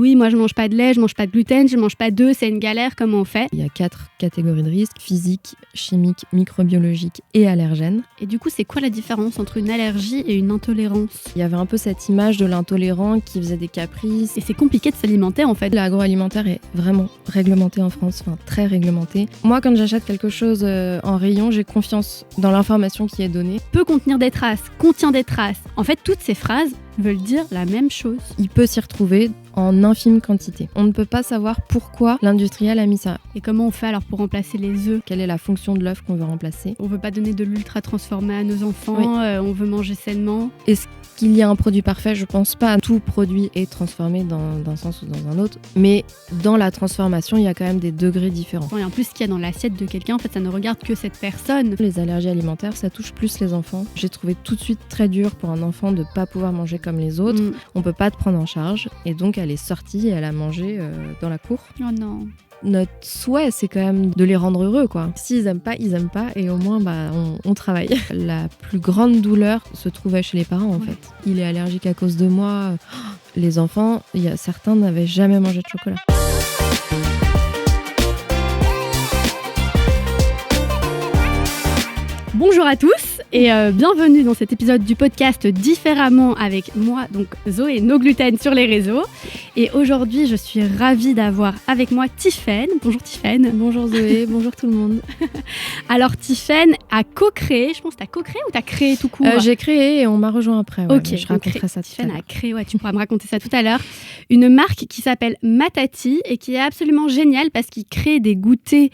Oui, moi je mange pas de lait, je mange pas de gluten, je mange pas d'œufs, c'est une galère, comment on fait? Il y a 4 catégories de risques: physique, chimique, microbiologique et allergène. Et du coup, c'est quoi la différence entre une allergie et une intolérance? Il y avait un peu cette image de l'intolérant qui faisait des caprices. Et c'est compliqué de s'alimenter en fait. L'agroalimentaire est vraiment réglementé en France, enfin très réglementé. Moi, quand j'achète quelque chose en rayon, j'ai confiance dans l'information qui est donnée. Peut contenir des traces, contient des traces. En fait, toutes ces phrases veulent dire la même chose. Il peut s'y retrouver en infime quantité. On ne peut pas savoir pourquoi l'industriel a mis ça. Et comment on fait alors pour remplacer les œufs? Quelle est la fonction de l'œuf qu'on veut remplacer? On veut pas donner de l'ultra transformé à nos enfants, on veut manger sainement. Est-ce qu'il y a un produit parfait? Je pense pas. Tout produit est transformé d'un sens ou dans un autre, mais dans la transformation, il y a quand même des degrés différents. Et en plus, ce qu'il y a dans l'assiette de quelqu'un, en fait, ça ne regarde que cette personne. Les allergies alimentaires, ça touche plus les enfants. J'ai trouvé tout de suite très dur pour un enfant de pas pouvoir manger comme les autres. On peut pas te prendre en charge, et donc elle est sortie et elle a mangé dans la cour. Oh non. Notre souhait, c'est quand même de les rendre heureux, quoi. S'ils aiment pas, ils aiment pas, et au moins, on travaille. La plus grande douleur se trouvait chez les parents, en fait. Il est allergique à cause de moi. Les enfants, certains n'avaient jamais mangé de chocolat. Bonjour à tous et bienvenue dans cet épisode du podcast Différemment avec moi, donc Zoé No Gluten sur les réseaux. Et aujourd'hui, je suis ravie d'avoir avec moi Tiffaine. Bonjour Tiffaine. Bonjour Zoé, bonjour tout le monde. Alors Tiffaine a co-créé, je pense que tu as co-créé ou tu as créé tout court? J'ai créé et on m'a rejoint après. Ouais, ok, je raconterai ça tout à Tiffaine l'heure. a créé, tu pourras me raconter ça tout à l'heure, une marque qui s'appelle Matati et qui est absolument géniale parce qu'il crée des goûters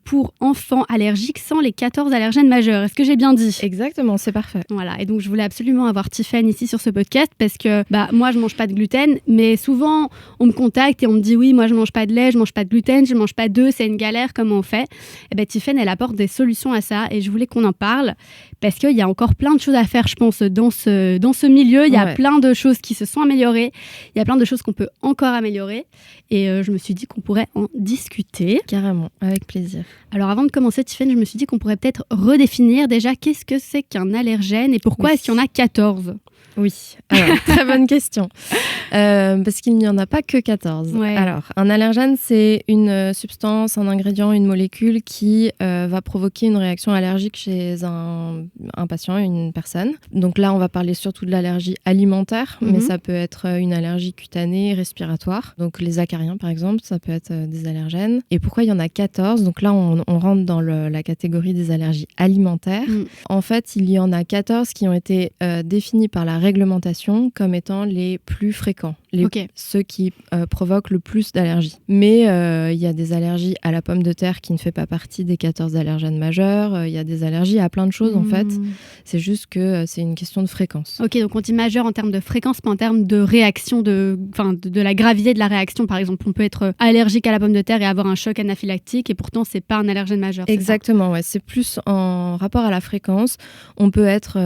pour enfants allergiques sans les 14 allergènes majeurs. Est-ce que j'ai bien dit? Exactement, c'est parfait. Voilà, et donc je voulais absolument avoir Tiffaine ici sur ce podcast parce que moi je mange pas de gluten, mais souvent on me contacte et on me dit oui, moi je mange pas de lait, je mange pas de gluten, je mange pas d'œufs, c'est une galère, comment on fait? Et ben Tiffaine, elle apporte des solutions à ça et je voulais qu'on en parle parce qu'il y a encore plein de choses à faire, je pense, dans ce milieu. Il y a plein de choses qui se sont améliorées, il y a plein de choses qu'on peut encore améliorer et je me suis dit qu'on pourrait en discuter. Carrément, avec plaisir. Alors avant de commencer, Tiffaine, je me suis dit qu'on pourrait peut-être redéfinir déjà qu'est-ce que c'est qu'un allergène et pourquoi est-ce qu'il y en a 14? Oui, alors, très bonne question. Parce qu'il n'y en a pas que 14. Ouais. Alors, un allergène, c'est une substance, un ingrédient, une molécule qui va provoquer une réaction allergique chez un patient, une personne. Donc là, on va parler surtout de l'allergie alimentaire, mais ça peut être une allergie cutanée, respiratoire. Donc les acariens, par exemple, ça peut être des allergènes. Et pourquoi il y en a 14? Donc là, on rentre dans la catégorie des allergies alimentaires. En fait, il y en a 14 qui ont été définis par la réglementation comme étant les plus fréquents, ceux qui provoquent le plus d'allergies. Mais il y a des allergies à la pomme de terre qui ne fait pas partie des 14 allergènes majeurs. Il y a des allergies à plein de choses en fait. C'est juste que c'est une question de fréquence. Ok, donc on dit majeur en termes de fréquence, pas en termes de réaction, de la gravité de la réaction. Par exemple, on peut être allergique à la pomme de terre et avoir un choc anaphylactique et pourtant c'est pas un allergène majeur. Exactement, ouais. C'est plus en rapport à la fréquence. On peut être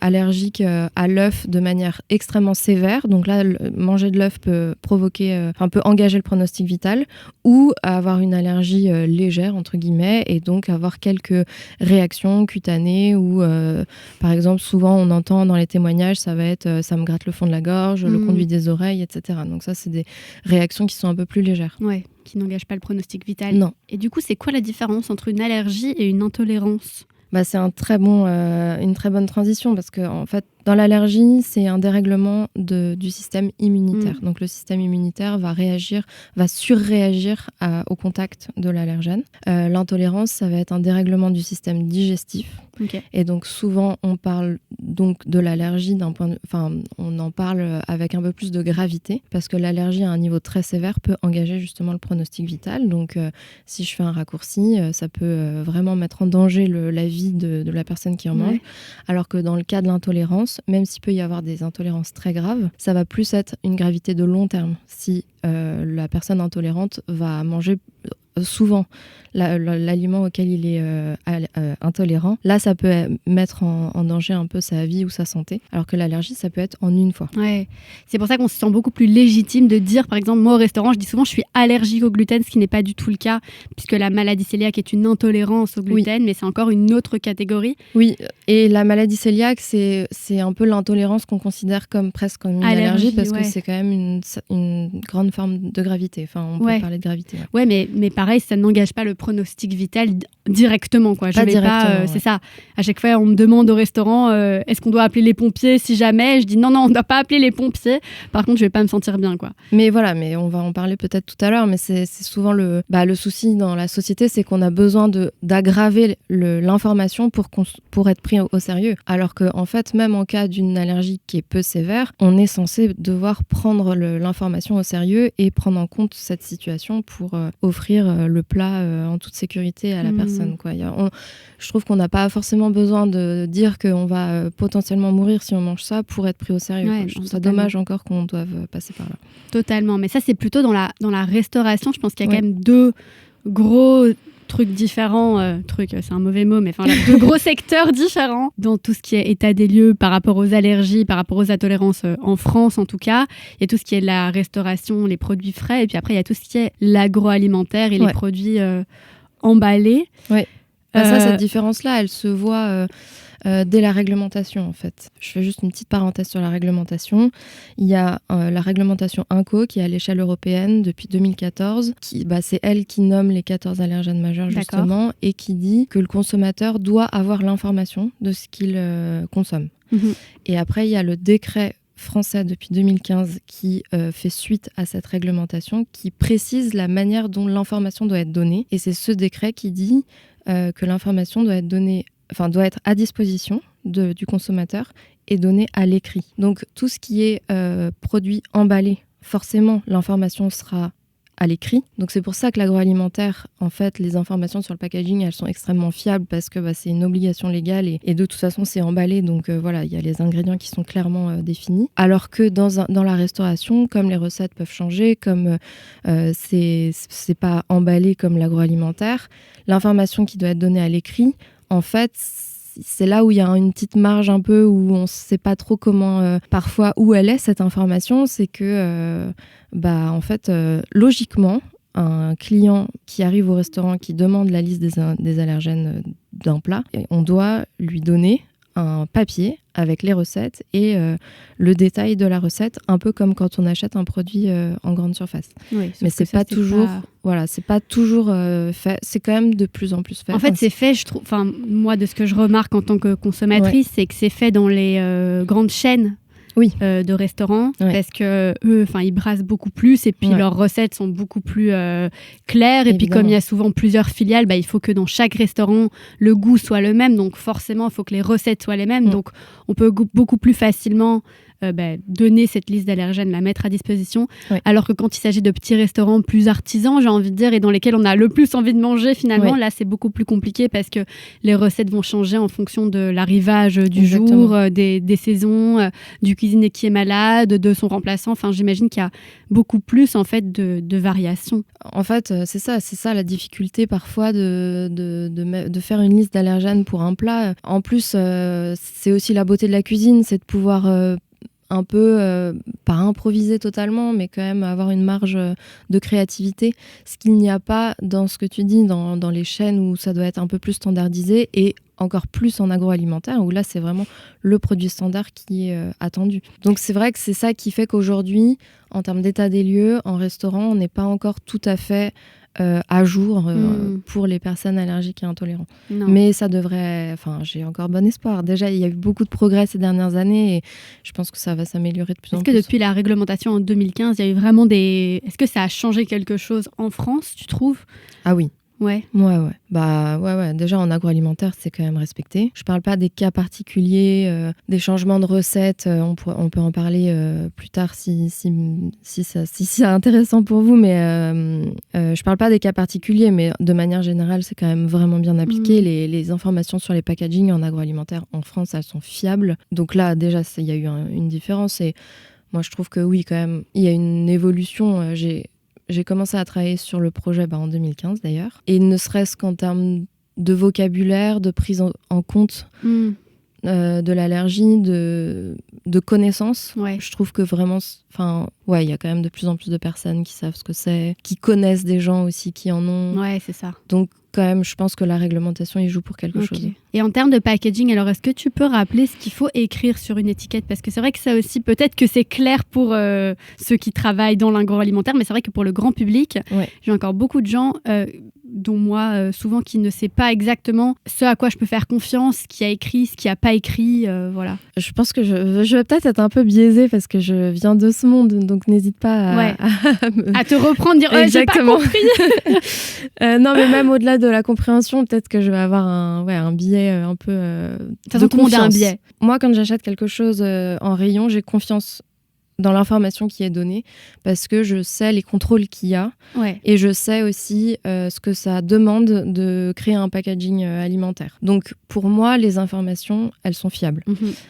allergique à l'œuf de manière extrêmement sévère. Donc là, manger de l'œuf peut peut engager le pronostic vital, ou avoir une allergie légère, entre guillemets, et donc avoir quelques réactions cutanées ou, par exemple, souvent on entend dans les témoignages, ça va être ça me gratte le fond de la gorge, le conduit des oreilles, etc. Donc ça, c'est des réactions qui sont un peu plus légères. Ouais, qui n'engagent pas le pronostic vital. Non. Et du coup, c'est quoi la différence entre une allergie et une intolérance? C'est une très bonne transition parce que en fait, dans l'allergie, c'est un dérèglement du système immunitaire. Donc le système immunitaire va surréagir au contact de l'allergène. L'intolérance, ça va être un dérèglement du système digestif. Okay. Et donc souvent, on parle donc de l'allergie on en parle avec un peu plus de gravité parce que l'allergie à un niveau très sévère peut engager justement le pronostic vital. Donc si je fais un raccourci, ça peut vraiment mettre en danger la vie de la personne qui en mange. Alors que dans le cas de l'intolérance, même s'il peut y avoir des intolérances très graves, ça va plus être une gravité de long terme si la personne intolérante va manger souvent l'aliment auquel il est intolérant, là ça peut mettre en danger un peu sa vie ou sa santé, alors que l'allergie ça peut être en une fois. Ouais. C'est pour ça qu'on se sent beaucoup plus légitime de dire, par exemple, moi au restaurant, je dis souvent je suis allergique au gluten, ce qui n'est pas du tout le cas, puisque la maladie cœliaque est une intolérance au gluten, mais c'est encore une autre catégorie. Oui, et la maladie cœliaque, c'est un peu l'intolérance qu'on considère comme presque comme une allergie parce que c'est quand même une grande forme de gravité. Enfin, on peut parler de gravité. Ouais, mais pareil, ça n'engage pas le pronostic vital directement, quoi. Je vais pas, c'est ça. À chaque fois, on me demande au restaurant, est-ce qu'on doit appeler les pompiers si jamais. Je dis non, on ne doit pas appeler les pompiers. Par contre, je vais pas me sentir bien, quoi. Mais voilà, mais on va en parler peut-être tout à l'heure, mais c'est souvent le souci dans la société, c'est qu'on a besoin d'aggraver l'information pour être pris au sérieux. Alors qu'en fait, même en cas d'une allergie qui est peu sévère, on est censé devoir prendre l'information au sérieux et prendre en compte cette situation pour offrir le plat en toute sécurité à la personne, quoi. Je trouve qu'on n'a pas forcément besoin de dire qu'on va potentiellement mourir si on mange ça pour être pris au sérieux. Je trouve ça dommage encore qu'on doive passer par là. Totalement, mais ça c'est plutôt dans la restauration. Je pense qu'il y a quand même deux gros trucs différents, c'est un mauvais mot, mais enfin deux gros secteurs différents dans tout ce qui est état des lieux par rapport aux allergies, par rapport aux intolérances en France en tout cas. Il y a tout ce qui est la restauration, les produits frais, et puis après il y a tout ce qui est l'agroalimentaire et les produits emballés. Oui. Cette différence-là, elle se voit dès la réglementation, en fait. Je fais juste une petite parenthèse sur la réglementation. Il y a la réglementation INCO qui est à l'échelle européenne depuis 2014. C'est elle qui nomme les 14 allergènes majeurs, justement, et qui dit que le consommateur doit avoir l'information de ce qu'il consomme. Et après, il y a le décret français depuis 2015 qui fait suite à cette réglementation, qui précise la manière dont l'information doit être donnée. Et c'est ce décret qui dit que l'information doit être à disposition du consommateur et donnée à l'écrit. Donc tout ce qui est produit emballé, forcément l'information sera à l'écrit. Donc c'est pour ça que l'agroalimentaire, en fait, les informations sur le packaging, elles sont extrêmement fiables parce que c'est une obligation légale et de toute façon c'est emballé. Donc voilà, il y a les ingrédients qui sont clairement définis. Alors que dans la restauration, comme les recettes peuvent changer, comme c'est pas emballé comme l'agroalimentaire, l'information qui doit être donnée à l'écrit, en fait, c'est là où il y a une petite marge un peu où on ne sait pas trop comment, parfois, où elle est cette information. C'est que, en fait, logiquement, un client qui arrive au restaurant, qui demande la liste des allergènes d'un plat, on doit lui donner un papier avec les recettes et le détail de la recette, un peu comme quand on achète un produit en grande surface. Oui, mais c'est pas toujours fait. C'est quand même de plus en plus fait. En fait, c'est fait, je trouve. Enfin, moi, de ce que je remarque en tant que consommatrice, c'est que c'est fait dans les grandes chaînes. De restaurants, parce que eux, ils brassent beaucoup plus et puis leurs recettes sont beaucoup plus claires. Et puis comme il y a souvent plusieurs filiales, il faut que dans chaque restaurant le goût soit le même. Donc forcément, il faut que les recettes soient les mêmes. Donc on peut beaucoup plus facilement donner cette liste d'allergènes, la mettre à disposition. Alors que quand il s'agit de petits restaurants plus artisans, j'ai envie de dire, et dans lesquels on a le plus envie de manger finalement, là c'est beaucoup plus compliqué parce que les recettes vont changer en fonction de l'arrivage du jour, des saisons, du cuisinier qui est malade, de son remplaçant. Enfin, j'imagine qu'il y a beaucoup plus en fait de variations. En fait, c'est ça la difficulté parfois de faire une liste d'allergènes pour un plat. En plus, c'est aussi la beauté de la cuisine, c'est de pouvoir un peu, pas improviser totalement, mais quand même avoir une marge de créativité. Ce qu'il n'y a pas dans ce que tu dis, dans les chaînes où ça doit être un peu plus standardisé et encore plus en agroalimentaire, où là, c'est vraiment le produit standard qui est attendu. Donc, c'est vrai que c'est ça qui fait qu'aujourd'hui, en termes d'état des lieux, en restaurant, on n'est pas encore tout à fait à jour pour les personnes allergiques et intolérantes. Non. Mais ça devrait... Enfin, j'ai encore bon espoir. Déjà, il y a eu beaucoup de progrès ces dernières années et je pense que ça va s'améliorer de plus en plus. Est-ce que depuis la réglementation en 2015, il y a eu vraiment des... Est-ce que ça a changé quelque chose en France, tu trouves ? Ah oui. Ouais. Ouais. Déjà, en agroalimentaire, c'est quand même respecté. Je parle pas des cas particuliers, des changements de recettes. On peut en parler plus tard si c'est intéressant pour vous. Mais je parle pas des cas particuliers, mais de manière générale, c'est quand même vraiment bien appliqué. Les informations sur les packaging en agroalimentaire en France, elles sont fiables. Donc là, déjà, il y a eu une différence. Et moi, je trouve que oui, quand même, il y a une évolution. j'ai commencé à travailler sur le projet en 2015 d'ailleurs. Et ne serait-ce qu'en termes de vocabulaire, de prise en compte de l'allergie, de connaissances, je trouve que vraiment, il y a quand même de plus en plus de personnes qui savent ce que c'est, qui connaissent des gens aussi qui en ont. Ouais, c'est ça. Donc quand même, je pense que la réglementation y joue pour quelque chose. Et en termes de packaging, alors est-ce que tu peux rappeler ce qu'il faut écrire sur une étiquette? Parce que c'est vrai que ça aussi, peut-être que c'est clair pour ceux qui travaillent dans l'agroalimentaire, mais c'est vrai que pour le grand public, j'ai encore beaucoup de gens, dont moi, souvent, qui ne sait pas exactement ce à quoi je peux faire confiance, ce qui a écrit, ce qui n'a pas écrit, voilà. Je pense que je vais peut-être être un peu biaisée parce que je viens de ce monde, donc n'hésite pas à te reprendre, dire j'ai pas compris. Non, mais même au-delà de la compréhension, peut-être que je vais avoir un biais un peu de confiance. Un biais. Moi, quand j'achète quelque chose en rayon, j'ai confiance dans l'information qui est donnée parce que je sais les contrôles qu'il y a et je sais aussi ce que ça demande de créer un packaging alimentaire. Donc pour moi, les informations, elles sont fiables.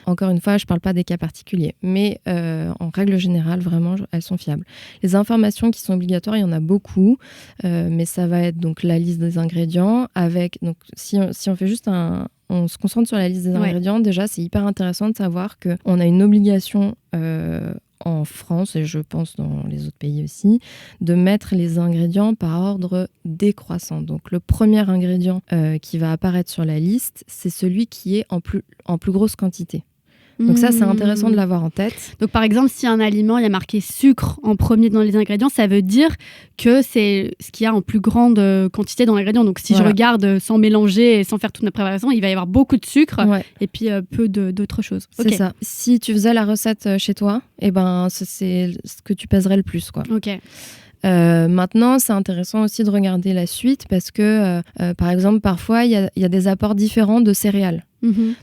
Encore une fois, je ne parle pas des cas particuliers, mais en règle générale, vraiment, elles sont fiables. Les informations qui sont obligatoires, il y en a beaucoup, mais ça va être donc la liste des ingrédients avec, donc si on fait juste on se concentre sur la liste des ingrédients. Déjà, c'est hyper intéressant de savoir qu'on a une obligation en France, et je pense dans les autres pays aussi, de mettre les ingrédients par ordre décroissant. Donc, le premier ingrédient qui va apparaître sur la liste, c'est celui qui est en plus grosse quantité. Donc ça, c'est intéressant de l'avoir en tête. Donc par exemple, si un aliment, il y a marqué sucre en premier dans les ingrédients, ça veut dire que c'est ce qu'il y a en plus grande quantité dans l'ingrédient. Donc si je regarde sans mélanger et sans faire toute ma préparation, il va y avoir beaucoup de sucre et puis peu d'autres choses. C'est ça. Si tu faisais la recette chez toi, c'est ce que tu pèserais le plus, quoi. Ok. Maintenant, c'est intéressant aussi de regarder la suite parce que, par exemple, parfois, il y a des apports différents de céréales.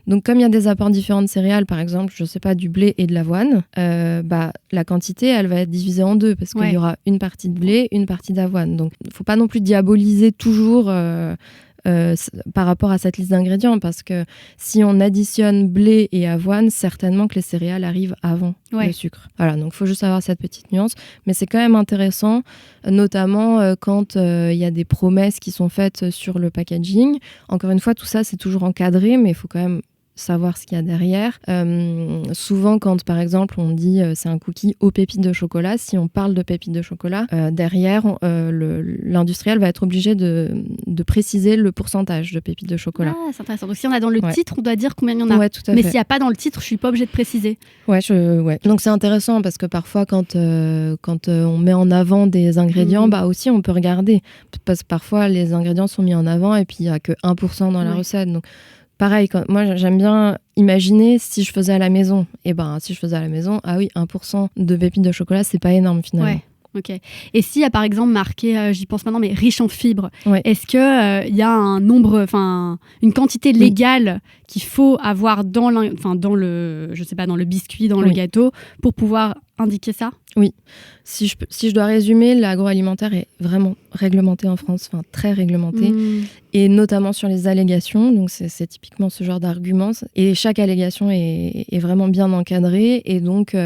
Donc, comme il y a des apports différents de céréales, par exemple, je sais pas, du blé et de l'avoine, la quantité, elle va être divisée en deux parce qu'il y aura une partie de blé, une partie d'avoine. Donc, il ne faut pas non plus diaboliser toujours par rapport à cette liste d'ingrédients parce que si on additionne blé et avoine, certainement que les céréales arrivent avant le sucre. Voilà, donc il faut juste avoir cette petite nuance. Mais c'est quand même intéressant, notamment quand il y a des promesses qui sont faites sur le packaging. Encore une fois, tout ça, c'est toujours encadré, mais il faut quand même savoir ce qu'il y a derrière. Souvent, quand par exemple on dit c'est un cookie aux pépites de chocolat, si on parle de pépites de chocolat, derrière l'industriel va être obligé de préciser le pourcentage de pépites de chocolat. Ah, c'est intéressant. Donc si on a dans le titre, on doit dire combien il y en a. Ouais, tout à fait. Mais s'il n'y a pas dans le titre, je suis pas obligée de préciser. Ouais. Donc c'est intéressant parce que parfois quand on met en avant des ingrédients, aussi on peut regarder. Parce que parfois les ingrédients sont mis en avant et puis il n'y a que 1% dans la recette. Donc pareil, moi j'aime bien imaginer si je faisais à la maison. Et si je faisais à la maison, 1% de pépites de chocolat, c'est pas énorme finalement. Ouais. Ok. Et s'il y a par exemple marqué, j'y pense maintenant, mais riche en fibres, est-ce que y a un nombre, une quantité légale qu'il faut avoir dans le biscuit, dans le gâteau, pour pouvoir indiquer ça? Oui. Si je dois résumer, l'agroalimentaire est vraiment réglementé en France, très réglementé, et notamment sur les allégations. Donc c'est typiquement ce genre d'argument. Et chaque allégation est vraiment bien encadrée. Et donc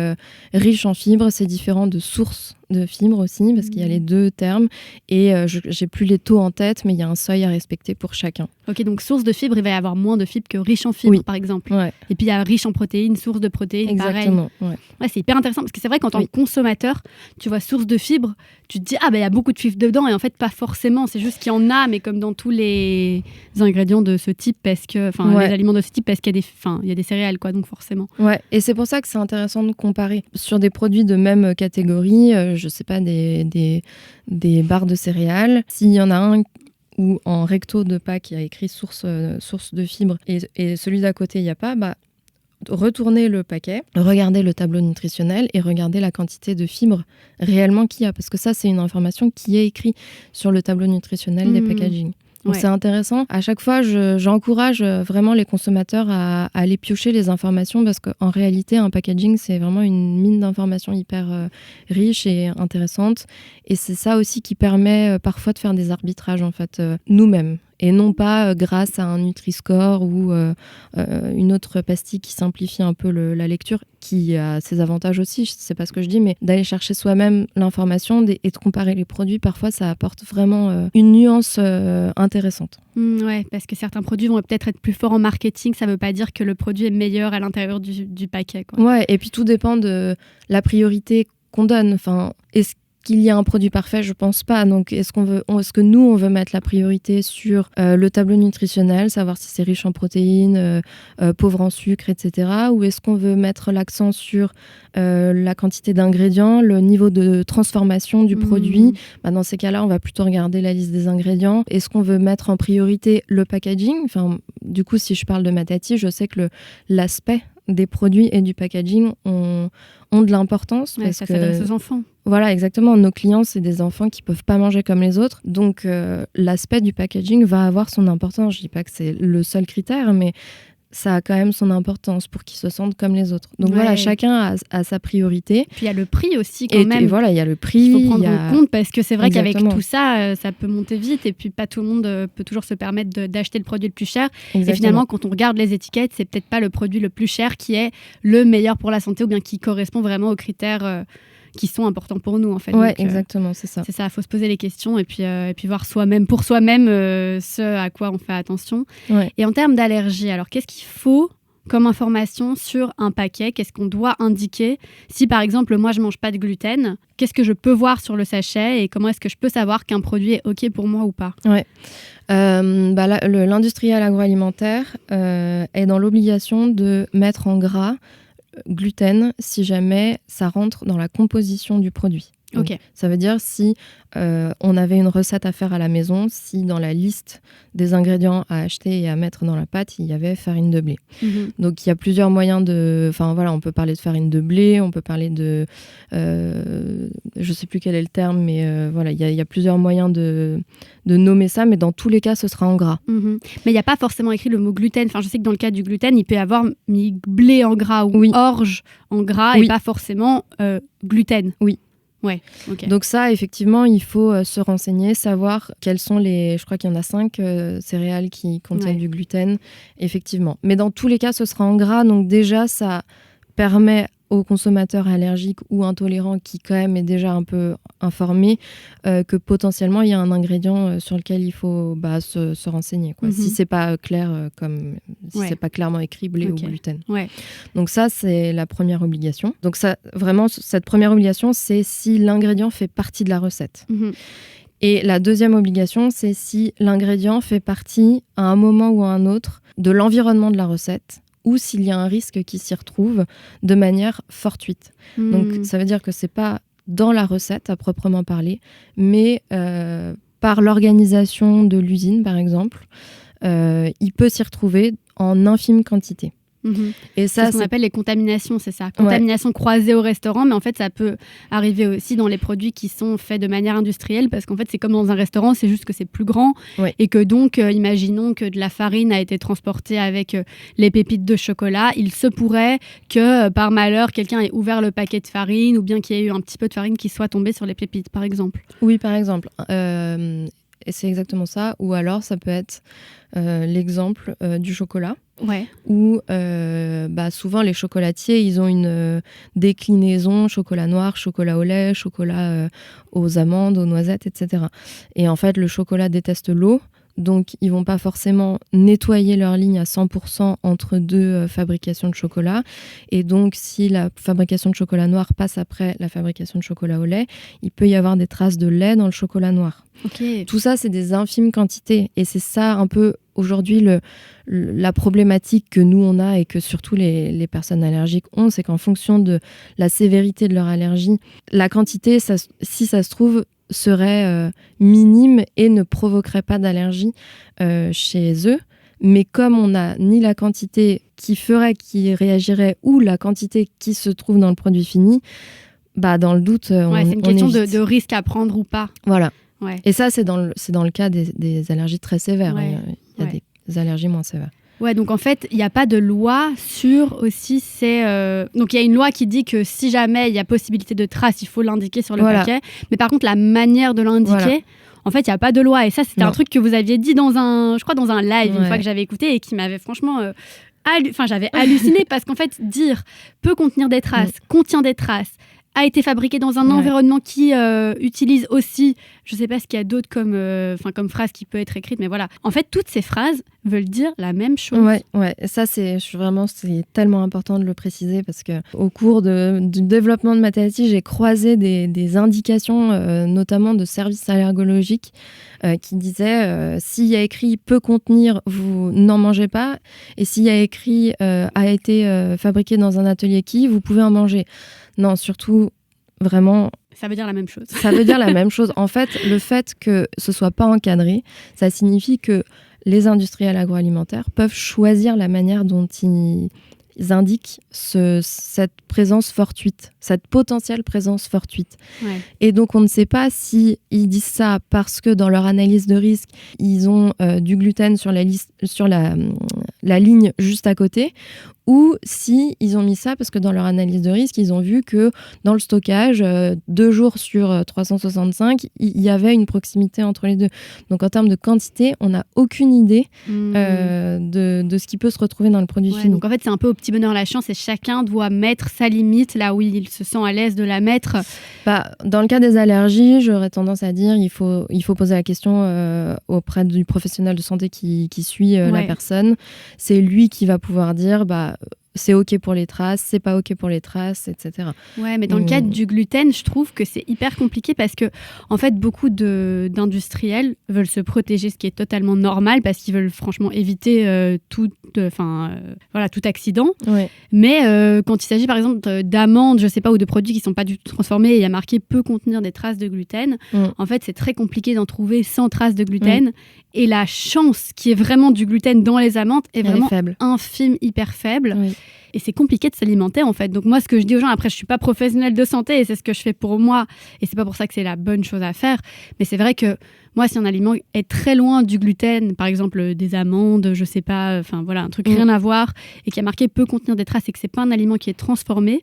riche en fibres, c'est différent de source de fibres aussi, parce qu'il y a les deux termes. Et j'ai plus les taux en tête, mais il y a un seuil à respecter pour chacun. Ok, donc source de fibres, il va y avoir moins de fibres que riche en fibres, par exemple. Ouais. Et puis il y a riche en protéines, source de protéines, exactement, pareil. Ouais, c'est hyper intéressant, parce que c'est vrai qu'en tant que consommateur, tu vois source de fibres, tu te dis il y a beaucoup de fibres dedans, et en fait pas forcément, c'est juste qu'il y en a, mais comme dans tous les ingrédients de ce type, parce que les aliments de ce type, parce qu'il y a des céréales, quoi, donc forcément. Ouais, et c'est pour ça que c'est intéressant de comparer sur des produits de même catégorie, je sais pas, des barres de céréales, s'il y en a un où en recto de pack il y a écrit source de fibres et celui d'à côté il n'y a pas, retournez le paquet, regardez le tableau nutritionnel et regardez la quantité de fibres réellement qu'il y a, parce que ça c'est une information qui est écrite sur le tableau nutritionnel des packaging. Donc c'est intéressant. À chaque fois, j'encourage vraiment les consommateurs à aller piocher les informations, parce qu'en réalité, un packaging, c'est vraiment une mine d'informations hyper riche et intéressante. Et c'est ça aussi qui permet parfois de faire des arbitrages, en fait, nous-mêmes. et non pas grâce à un Nutri-Score ou une autre pastille qui simplifie un peu la lecture, qui a ses avantages aussi, c'est pas ce que je dis, mais d'aller chercher soi-même l'information et de comparer les produits, parfois ça apporte vraiment une nuance intéressante. Ouais, parce que certains produits vont peut-être être plus forts en marketing, ça veut pas dire que le produit est meilleur à l'intérieur du paquet, quoi. Ouais, et puis tout dépend de la priorité qu'on donne. Enfin, est-ce qu'il y a un produit parfait? Je pense pas. Donc, est-ce que nous, on veut mettre la priorité sur le tableau nutritionnel, savoir si c'est riche en protéines, pauvre en sucre, etc. Ou est-ce qu'on veut mettre l'accent sur la quantité d'ingrédients, le niveau de transformation du produit? Dans ces cas-là, on va plutôt regarder la liste des ingrédients. Est-ce qu'on veut mettre en priorité le packaging? Enfin, du coup, si je parle de Matati, je sais que l'aspect des produits et du packaging ont de l'importance. Ouais, ça s'adresse aux enfants. Voilà, exactement. Nos clients, c'est des enfants qui ne peuvent pas manger comme les autres. Donc, l'aspect du packaging va avoir son importance. Je ne dis pas que c'est le seul critère, mais ça a quand même son importance pour qu'ils se sentent comme les autres. Donc voilà, chacun a sa priorité. Puis il y a le prix aussi quand même. Et voilà, il y a le prix. Il faut prendre en compte parce que c'est vrai qu'avec tout ça, ça peut monter vite et puis pas tout le monde peut toujours se permettre d'acheter le produit le plus cher. Exactement. Et finalement, quand on regarde les étiquettes, c'est peut-être pas le produit le plus cher qui est le meilleur pour la santé ou bien qui correspond vraiment aux critères qui sont importants pour nous en fait. Ouais, donc, exactement, c'est ça. C'est ça, il faut se poser les questions et puis voir pour soi-même ce à quoi on fait attention. Ouais. Et en termes d'allergie, alors qu'est-ce qu'il faut comme information sur un paquet? Qu'est-ce qu'on doit indiquer? Si par exemple, moi je mange pas de gluten, qu'est-ce que je peux voir sur le sachet et comment est-ce que je peux savoir qu'un produit est OK pour moi ou pas? Ouais. L'industriel agroalimentaire est dans l'obligation de mettre en gras gluten si jamais ça rentre dans la composition du produit. Donc, ça veut dire si on avait une recette à faire à la maison, si dans la liste des ingrédients à acheter et à mettre dans la pâte, il y avait farine de blé. Donc il y a plusieurs moyens on peut parler de farine de blé, on peut parler de... je sais plus quel est le terme, mais il y a plusieurs moyens de nommer ça, mais dans tous les cas, ce sera en gras. Mais il n'y a pas forcément écrit le mot gluten. Enfin, je sais que dans le cas du gluten, il peut y avoir mis blé en gras ou orge en gras et pas forcément gluten. Oui. Ouais, okay. Donc ça, effectivement, il faut se renseigner, savoir quels sont je crois qu'il y en a 5 céréales qui contiennent du gluten, effectivement. Mais dans tous les cas, ce sera en gras, donc déjà, ça permet aux consommateurs allergiques ou intolérants qui quand même est déjà un peu informé que potentiellement il y a un ingrédient sur lequel il faut se renseigner, quoi. Si c'est pas clair c'est pas clairement écrit blé ou gluten. Donc ça, c'est la première obligation. Donc ça, vraiment, cette première obligation, c'est si l'ingrédient fait partie de la recette. Et la deuxième obligation, c'est si l'ingrédient fait partie à un moment ou à un autre de l'environnement de la recette, ou s'il y a un risque qui s'y retrouve de manière fortuite. Donc ça veut dire que c'est pas dans la recette à proprement parler, mais par l'organisation de l'usine par exemple, il peut s'y retrouver en infime quantité. Et ça, c'est ce qu'on appelle les contaminations, c'est ça. Contamination croisée au restaurant, mais en fait, ça peut arriver aussi dans les produits qui sont faits de manière industrielle, parce qu'en fait, c'est comme dans un restaurant, c'est juste que c'est plus grand, et que donc, imaginons que de la farine a été transportée avec les pépites de chocolat, il se pourrait que, par malheur, quelqu'un ait ouvert le paquet de farine, ou bien qu'il y ait eu un petit peu de farine qui soit tombée sur les pépites, par exemple. Oui, par exemple. Et c'est exactement ça. Ou alors, ça peut être l'exemple du chocolat. Où souvent les chocolatiers, ils ont une déclinaison chocolat noir, chocolat au lait, chocolat aux amandes, aux noisettes, etc. Et en fait, le chocolat déteste l'eau. Donc, ils vont pas forcément nettoyer leur ligne à 100% entre deux fabrications de chocolat. Et donc, si la fabrication de chocolat noir passe après la fabrication de chocolat au lait, il peut y avoir des traces de lait dans le chocolat noir. Tout ça, c'est des infimes quantités. Et c'est ça un peu aujourd'hui la problématique que nous, on a et que surtout les personnes allergiques ont, c'est qu'en fonction de la sévérité de leur allergie, la quantité, si ça se trouve, serait minime et ne provoquerait pas d'allergie chez eux. Mais comme on n'a ni la quantité qui réagirait ou la quantité qui se trouve dans le produit fini, dans le doute, c'est une question de risque à prendre ou pas. Voilà. Et ça, c'est dans le cas des allergies très sévères. Il y a des allergies moins sévères. Ouais, donc en fait, il n'y a pas de loi sur aussi donc il y a une loi qui dit que si jamais il y a possibilité de trace, il faut l'indiquer sur le paquet. Mais par contre, la manière de l'indiquer, en fait, il n'y a pas de loi. Et ça, c'était Non. un truc que vous aviez dit dans un live, une Ouais. fois que j'avais écouté et qui m'avait franchement... j'avais halluciné parce qu'en fait, dire peut contenir des traces, contient des traces, a été fabriqué dans un environnement qui utilise aussi, je ne sais pas ce qu'il y a d'autre comme phrase qui peut être écrite, mais voilà. En fait, toutes ces phrases veulent dire la même chose. Ouais. Ça, c'est tellement important de le préciser parce que au cours du développement de ma thérapie, j'ai croisé des indications, notamment de services allergologiques, qui disaient s'il y a écrit peut contenir, vous n'en mangez pas, et s'il y a écrit a été fabriqué dans un atelier qui, vous pouvez en manger. Non, surtout, vraiment... Ça veut dire la même chose. Ça veut dire la même chose. En fait, le fait que ce soit pas encadré, ça signifie que les industriels agroalimentaires peuvent choisir la manière dont ils indiquent cette présence fortuite, cette potentielle présence fortuite. Ouais. Et donc, on ne sait pas si ils disent ça parce que dans leur analyse de risque, ils ont du gluten sur la ligne juste à côté, ou si ils ont mis ça parce que dans leur analyse de risque, ils ont vu que dans le stockage, 2 jours sur 365, il y avait une proximité entre les deux. Donc en termes de quantité, on n'a aucune idée de ce qui peut se retrouver dans le produit fini. Donc en fait, c'est un peu au petit bonheur la chance et chacun doit mettre sa limite là où il se sent à l'aise de la mettre. Dans le cas des allergies, j'aurais tendance à dire il faut poser la question auprès du professionnel de santé qui suit la personne. C'est lui qui va pouvoir dire c'est OK pour les traces, c'est pas OK pour les traces, etc. Ouais, mais dans le cadre du gluten, je trouve que c'est hyper compliqué parce que, en fait, beaucoup d'industriels veulent se protéger, ce qui est totalement normal parce qu'ils veulent franchement éviter tout accident. Ouais. Mais quand il s'agit, par exemple, d'amandes, je sais pas, ou de produits qui sont pas du tout transformés, et il y a marqué peut contenir des traces de gluten. En fait, c'est très compliqué d'en trouver sans traces de gluten. Et la chance qu'il y ait vraiment du gluten dans les amandes est vraiment infime, hyper faible. Oui. Et c'est compliqué de s'alimenter, en fait. Donc moi, ce que je dis aux gens, après, je suis pas professionnelle de santé et c'est ce que je fais pour moi. Et c'est pas pour ça que c'est la bonne chose à faire. Mais c'est vrai que moi, si un aliment est très loin du gluten, par exemple des amandes, je sais pas, un truc rien à voir, et qui a marqué peut contenir des traces et que c'est pas un aliment qui est transformé,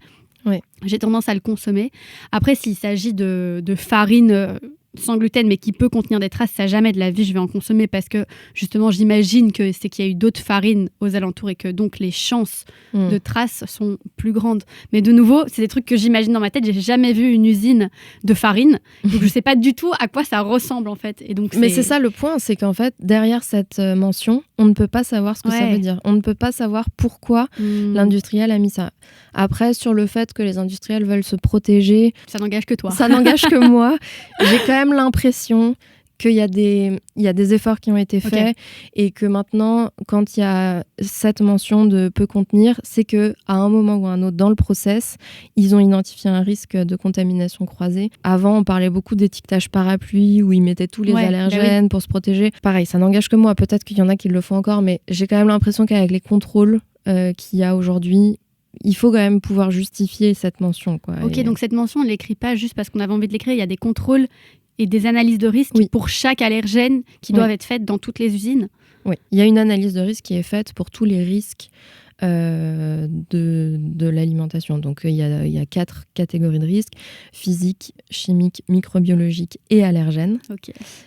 j'ai tendance à le consommer. Après, s'il s'agit de farine sans gluten, mais qui peut contenir des traces, ça jamais de la vie je vais en consommer parce que justement j'imagine que c'est qu'il y a eu d'autres farines aux alentours et que donc les chances de traces sont plus grandes. Mais de nouveau, c'est des trucs que j'imagine dans ma tête, j'ai jamais vu une usine de farine, donc je sais pas du tout à quoi ça ressemble en fait. Et donc mais c'est ça le point, c'est qu'en fait derrière cette mention, on ne peut pas savoir ce que ça veut dire. On ne peut pas savoir pourquoi l'industriel a mis ça. Après, sur le fait que les industriels veulent se protéger... Ça n'engage que toi. Ça n'engage que moi. J'ai quand même l'impression qu'il y a des efforts qui ont été faits et que maintenant, quand il y a cette mention de peut contenir, c'est qu'à un moment ou à un autre dans le process, ils ont identifié un risque de contamination croisée. Avant, on parlait beaucoup d'étiquetage parapluie où ils mettaient tous les allergènes pour se protéger. Pareil, ça n'engage que moi. Peut-être qu'il y en a qui le font encore, mais j'ai quand même l'impression qu'avec les contrôles qu'il y a aujourd'hui, il faut quand même pouvoir justifier cette mention. Donc cette mention, on ne l'écrit pas juste parce qu'on avait envie de l'écrire. Il y a des contrôles et des analyses de risque pour chaque allergène qui doivent être faites dans toutes les usines. Oui, il y a une analyse de risque qui est faite pour tous les risques de l'alimentation. Donc il y a 4 catégories de risques: physique, chimique, microbiologique et allergène.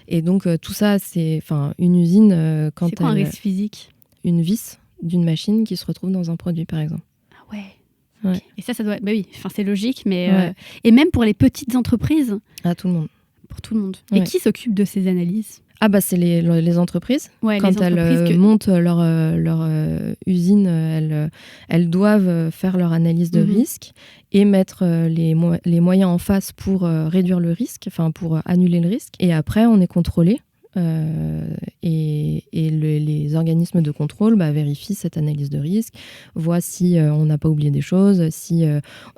Et donc tout ça, c'est une usine quand c'est quoi un risque physique? Une vis d'une machine qui se retrouve dans un produit, par exemple. Ah ouais. Okay. Et ça doit... c'est logique, mais... Et même pour les petites entreprises. À tout le monde. Pour tout le monde. Et qui s'occupe de ces analyses? C'est les entreprises. Quand elles montent leur usine, elles doivent faire leur analyse de risque et mettre les moyens en face pour réduire le risque, pour annuler le risque. Et après, on est contrôlé. Et les organismes de contrôle vérifient cette analyse de risque, voient si on n'a pas oublié des choses, si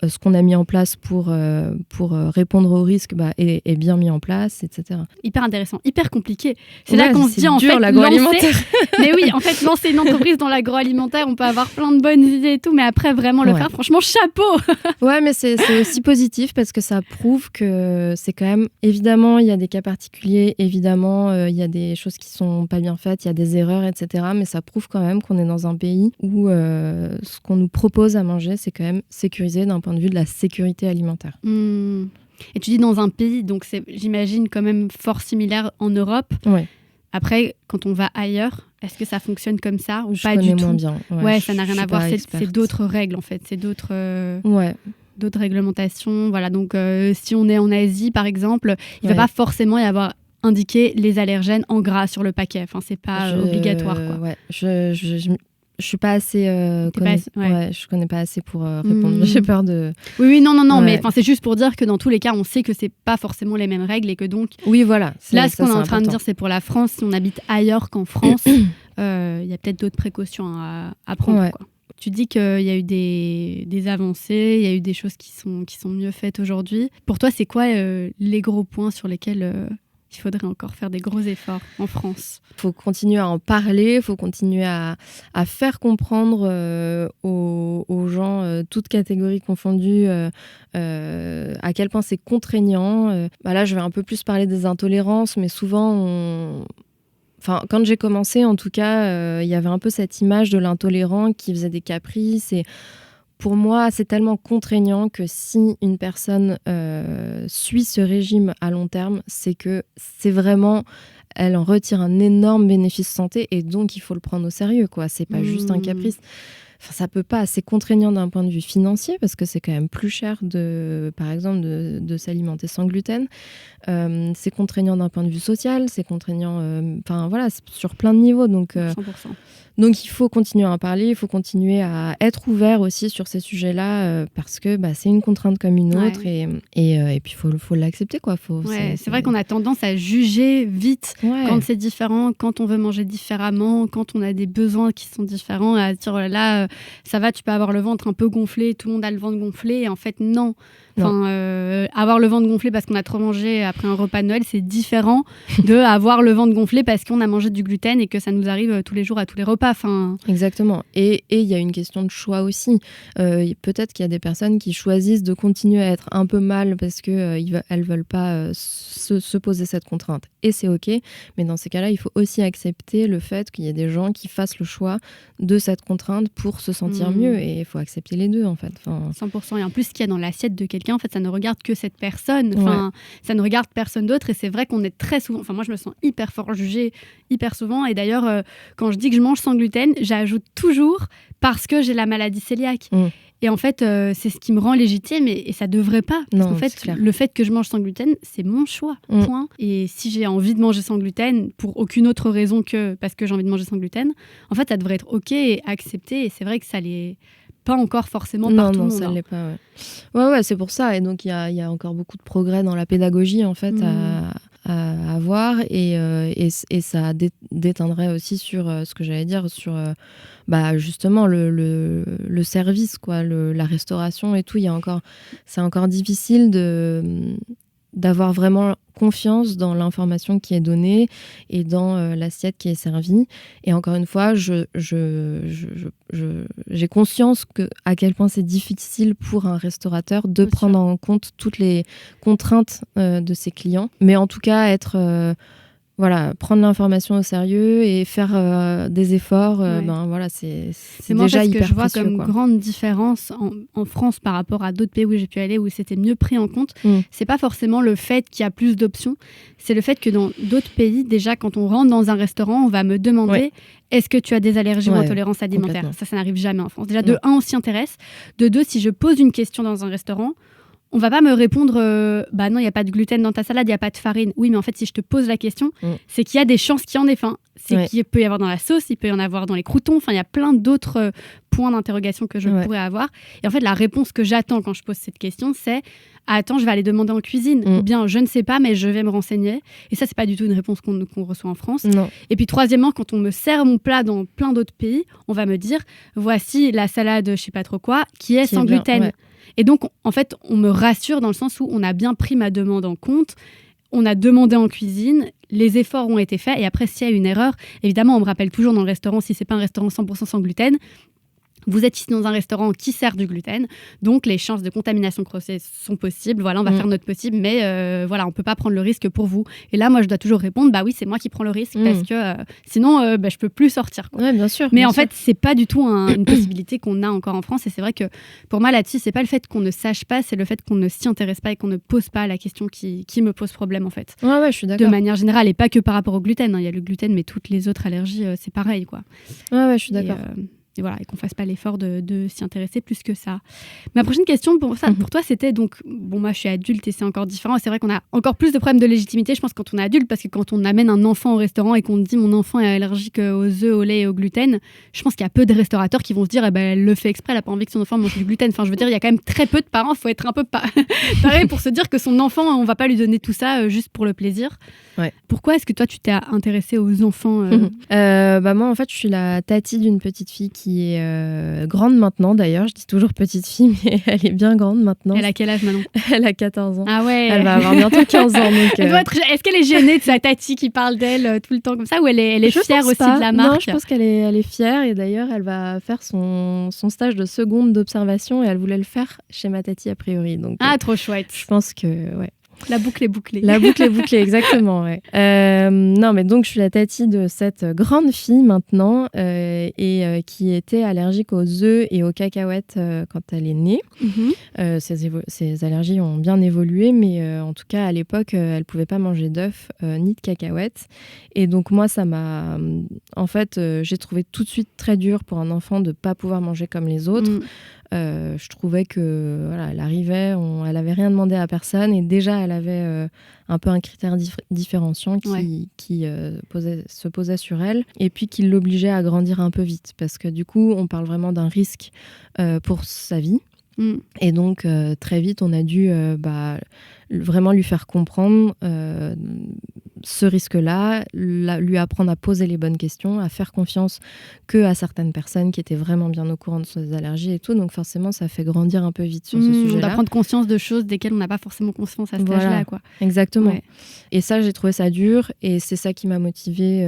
ce qu'on a mis en place pour répondre au risque est bien mis en place, etc. Hyper intéressant, hyper compliqué. C'est là qu'on se dit, en dur, fait, l'agroalimentaire. Mais oui, en fait, lancer une entreprise dans l'agroalimentaire, on peut avoir plein de bonnes idées et tout, mais après, vraiment le faire, franchement, chapeau. Ouais, mais c'est aussi positif parce que ça prouve que c'est quand même... Évidemment, il y a des cas particuliers, évidemment, il y a des choses qui sont pas bien faites, il y a des erreurs, etc. Mais ça prouve quand même qu'on est dans un pays où ce qu'on nous propose à manger, c'est quand même sécurisé d'un point de vue de la sécurité alimentaire. Et tu dis dans un pays, donc c'est, j'imagine, quand même fort similaire en Europe. Ouais. Après, quand on va ailleurs, est-ce que ça fonctionne comme ça ou Je pas du connais tout? moins bien. Ouais, ça n'a rien à voir. C'est experte. d'autres règles, en fait. C'est d'autres Ouais. réglementations. Voilà, donc si on est en Asie, par exemple, il ne va Ouais. pas forcément y avoir indiqué les allergènes en gras sur le paquet. Enfin, c'est pas obligatoire, quoi. Ouais. Je suis pas assez. ouais. Je connais pas assez pour répondre. J'ai peur de. Oui, non, Ouais. mais c'est juste pour dire que dans tous les cas, on sait que c'est pas forcément les mêmes règles et que donc. Oui, voilà. Là, ce qu'on est en train de dire, c'est pour la France. Si on habite ailleurs qu'en France, il y a peut-être d'autres précautions à prendre, Ouais. quoi. Tu dis qu'il y a eu des avancées, il y a eu des choses qui sont mieux faites aujourd'hui. Pour toi, c'est quoi les gros points sur lesquels il faudrait encore faire des gros efforts en France? Il faut continuer à en parler, il faut continuer à faire comprendre aux gens, toutes catégories confondues, à quel point c'est contraignant. Là, je vais un peu plus parler des intolérances, mais souvent, quand j'ai commencé, en tout cas, il y avait un peu cette image de l'intolérant qui faisait des caprices. Et pour moi, c'est tellement contraignant que si une personne suit ce régime à long terme, c'est que c'est vraiment... Elle en retire un énorme bénéfice santé et donc il faut le prendre au sérieux, quoi. C'est pas juste un caprice. Enfin, ça peut pas, c'est contraignant d'un point de vue financier parce que c'est quand même plus cher par exemple, de s'alimenter sans gluten. C'est contraignant d'un point de vue social, c'est contraignant, c'est sur plein de niveaux. Donc, 100%. Donc il faut continuer à en parler, il faut continuer à être ouvert aussi sur ces sujets-là parce que c'est une contrainte comme une autre et puis il faut l'accepter, quoi. C'est vrai qu'on a tendance à juger vite quand c'est différent, quand on veut manger différemment, quand on a des besoins qui sont différents, à dire oh là là, ça va, tu peux avoir le ventre un peu gonflé, tout le monde a le ventre gonflé, et en fait non. Avoir le ventre gonflé parce qu'on a trop mangé après un repas de Noël, c'est différent de avoir le ventre gonflé parce qu'on a mangé du gluten et que ça nous arrive tous les jours à tous les repas. Exactement. Et il y a une question de choix aussi. Peut-être qu'il y a des personnes qui choisissent de continuer à être un peu mal parce qu'elles ne veulent pas se poser cette contrainte. Et c'est OK. Mais dans ces cas-là, il faut aussi accepter le fait qu'il y ait des gens qui fassent le choix de cette contrainte pour se sentir mieux. Et il faut accepter les deux, en fait. 100%. Et en plus, ce qu'il y a dans l'assiette de quelqu'un, en fait, ça ne regarde que cette personne. Ça ne regarde personne d'autre. Et c'est vrai qu'on est très souvent... Moi, je me sens hyper fort jugée, hyper souvent. Et d'ailleurs, quand je dis que je mange sans gluten, j'ajoute toujours parce que j'ai la maladie cœliaque. Et en fait, c'est ce qui me rend légitime et ça devrait pas. Parce qu'en fait, le fait que je mange sans gluten, c'est mon choix, point. Et si j'ai envie de manger sans gluten, pour aucune autre raison que parce que j'ai envie de manger sans gluten, en fait, ça devrait être OK et accepté. Et c'est vrai que ça l'est pas encore forcément par tout le monde. Non, ça l'est pas, ouais, c'est pour ça. Et donc, il y a encore beaucoup de progrès dans la pédagogie, en fait, à avoir. Et ça déteindrait aussi sur ce que j'allais dire, sur justement le service, quoi, la restauration et tout. C'est encore difficile d'avoir vraiment confiance dans l'information qui est donnée et dans l'assiette qui est servie. Et encore une fois, j'ai conscience à quel point c'est difficile pour un restaurateur de prendre en compte toutes les contraintes de ses clients. Mais en tout cas, prendre l'information au sérieux et faire des efforts, c'est déjà hyper précieux. Ce que je vois comme grande différence en France par rapport à d'autres pays où j'ai pu aller, où c'était mieux pris en compte, c'est pas forcément le fait qu'il y a plus d'options, c'est le fait que dans d'autres pays, déjà, quand on rentre dans un restaurant, on va me demander est-ce que tu as des allergies ou intolérances alimentaires ? Ça n'arrive jamais en France. Déjà, de un, on s'y intéresse. De deux, si je pose une question dans un restaurant, on va pas me répondre non, il n'y a pas de gluten dans ta salade, il n'y a pas de farine. Oui, mais en fait, si je te pose la question, c'est qu'il y a des chances qu'il y en ait. C'est qu'il peut y avoir dans la sauce, il peut y en avoir dans les croûtons. Enfin, il y a plein d'autres points d'interrogation que je pourrais avoir. Et en fait, la réponse que j'attends quand je pose cette question, c'est attends, je vais aller demander en cuisine. Ou bien, je ne sais pas, mais je vais me renseigner. Et ça, c'est pas du tout une réponse qu'on reçoit en France. Non. Et puis, troisièmement, quand on me sert mon plat dans plein d'autres pays, on va me dire voici la salade, je sais pas trop quoi, qui est sans gluten. Ouais. Et donc, en fait, on me rassure dans le sens où on a bien pris ma demande en compte, on a demandé en cuisine, les efforts ont été faits, et après, s'il y a une erreur, évidemment, on me rappelle toujours dans le restaurant, si c'est pas un restaurant 100% sans gluten, Vous êtes ici dans un restaurant qui sert du gluten, donc les chances de contamination croisée sont possibles. Voilà, on va faire notre possible, mais voilà, on peut pas prendre le risque pour vous. Et là, moi, je dois toujours répondre, bah oui, c'est moi qui prends le risque parce que sinon, je peux plus sortir, quoi. Ouais, bien sûr. Mais en fait, c'est pas du tout une possibilité qu'on a encore en France. Et c'est vrai que pour moi, là-dessus, c'est pas le fait qu'on ne sache pas, c'est le fait qu'on ne s'y intéresse pas et qu'on ne pose pas la question qui me pose problème, en fait. Ouais, je suis d'accord. De manière générale, et pas que par rapport au gluten. Il y a le gluten, mais toutes les autres allergies, c'est pareil, quoi. Ouais, je suis d'accord. Et voilà, et qu'on fasse pas l'effort de s'y intéresser plus que ça. Ma prochaine question pour toi, c'était donc, bon, moi je suis adulte et c'est encore différent. C'est vrai qu'on a encore plus de problèmes de légitimité, je pense, quand on est adulte, parce que quand on amène un enfant au restaurant et qu'on dit mon enfant est allergique aux œufs, au lait et au gluten, je pense qu'il y a peu de restaurateurs qui vont se dire, elle le fait exprès, elle a pas envie que son enfant mange du gluten. Enfin, je veux dire, il y a quand même très peu de parents, il faut être un peu pareil pour se dire que son enfant, on va pas lui donner tout ça juste pour le plaisir. Ouais. Pourquoi est-ce que toi, tu t'es intéressée aux enfants Moi, en fait, je suis la tati d'une petite fille qui est grande maintenant, d'ailleurs. Je dis toujours petite fille, mais elle est bien grande maintenant. Elle a quel âge maintenant? Elle a 14 ans. Ah ouais. Elle va avoir bientôt 15 ans. Donc, Est-ce qu'elle est gênée de sa tati qui parle d'elle tout le temps comme ça, ou elle est fière aussi de la marque? Non, je pense qu'elle est fière, et d'ailleurs, elle va faire son stage de seconde d'observation, et elle voulait le faire chez ma tati a priori. Donc, trop chouette. Je pense que, ouais. La boucle est bouclée. La boucle est bouclée, exactement. Ouais. Non, mais donc je suis la tati de cette grande fille maintenant qui était allergique aux œufs et aux cacahuètes quand elle est née. Ses allergies ont bien évolué, mais en tout cas à l'époque, elle pouvait pas manger d'œufs ni de cacahuètes. Et donc moi, ça m'a... En fait, j'ai trouvé tout de suite très dur pour un enfant de pas pouvoir manger comme les autres. Je trouvais que voilà, elle arrivait, elle avait rien demandé à personne, et déjà elle avait un peu un critère différenciant qui se posait sur elle, et puis qui l'obligeait à grandir un peu vite, parce que du coup on parle vraiment d'un risque pour sa vie. Et donc très vite on a dû vraiment lui faire comprendre ce risque-là, lui apprendre à poser les bonnes questions, à faire confiance à certaines personnes qui étaient vraiment bien au courant de ses allergies et tout. Donc forcément, ça fait grandir un peu vite sur ce sujet-là. On doit prendre conscience de choses desquelles on n'a pas forcément conscience à cet âge-là, quoi. Exactement. Ouais. Et ça, j'ai trouvé ça dur, et c'est ça qui m'a motivée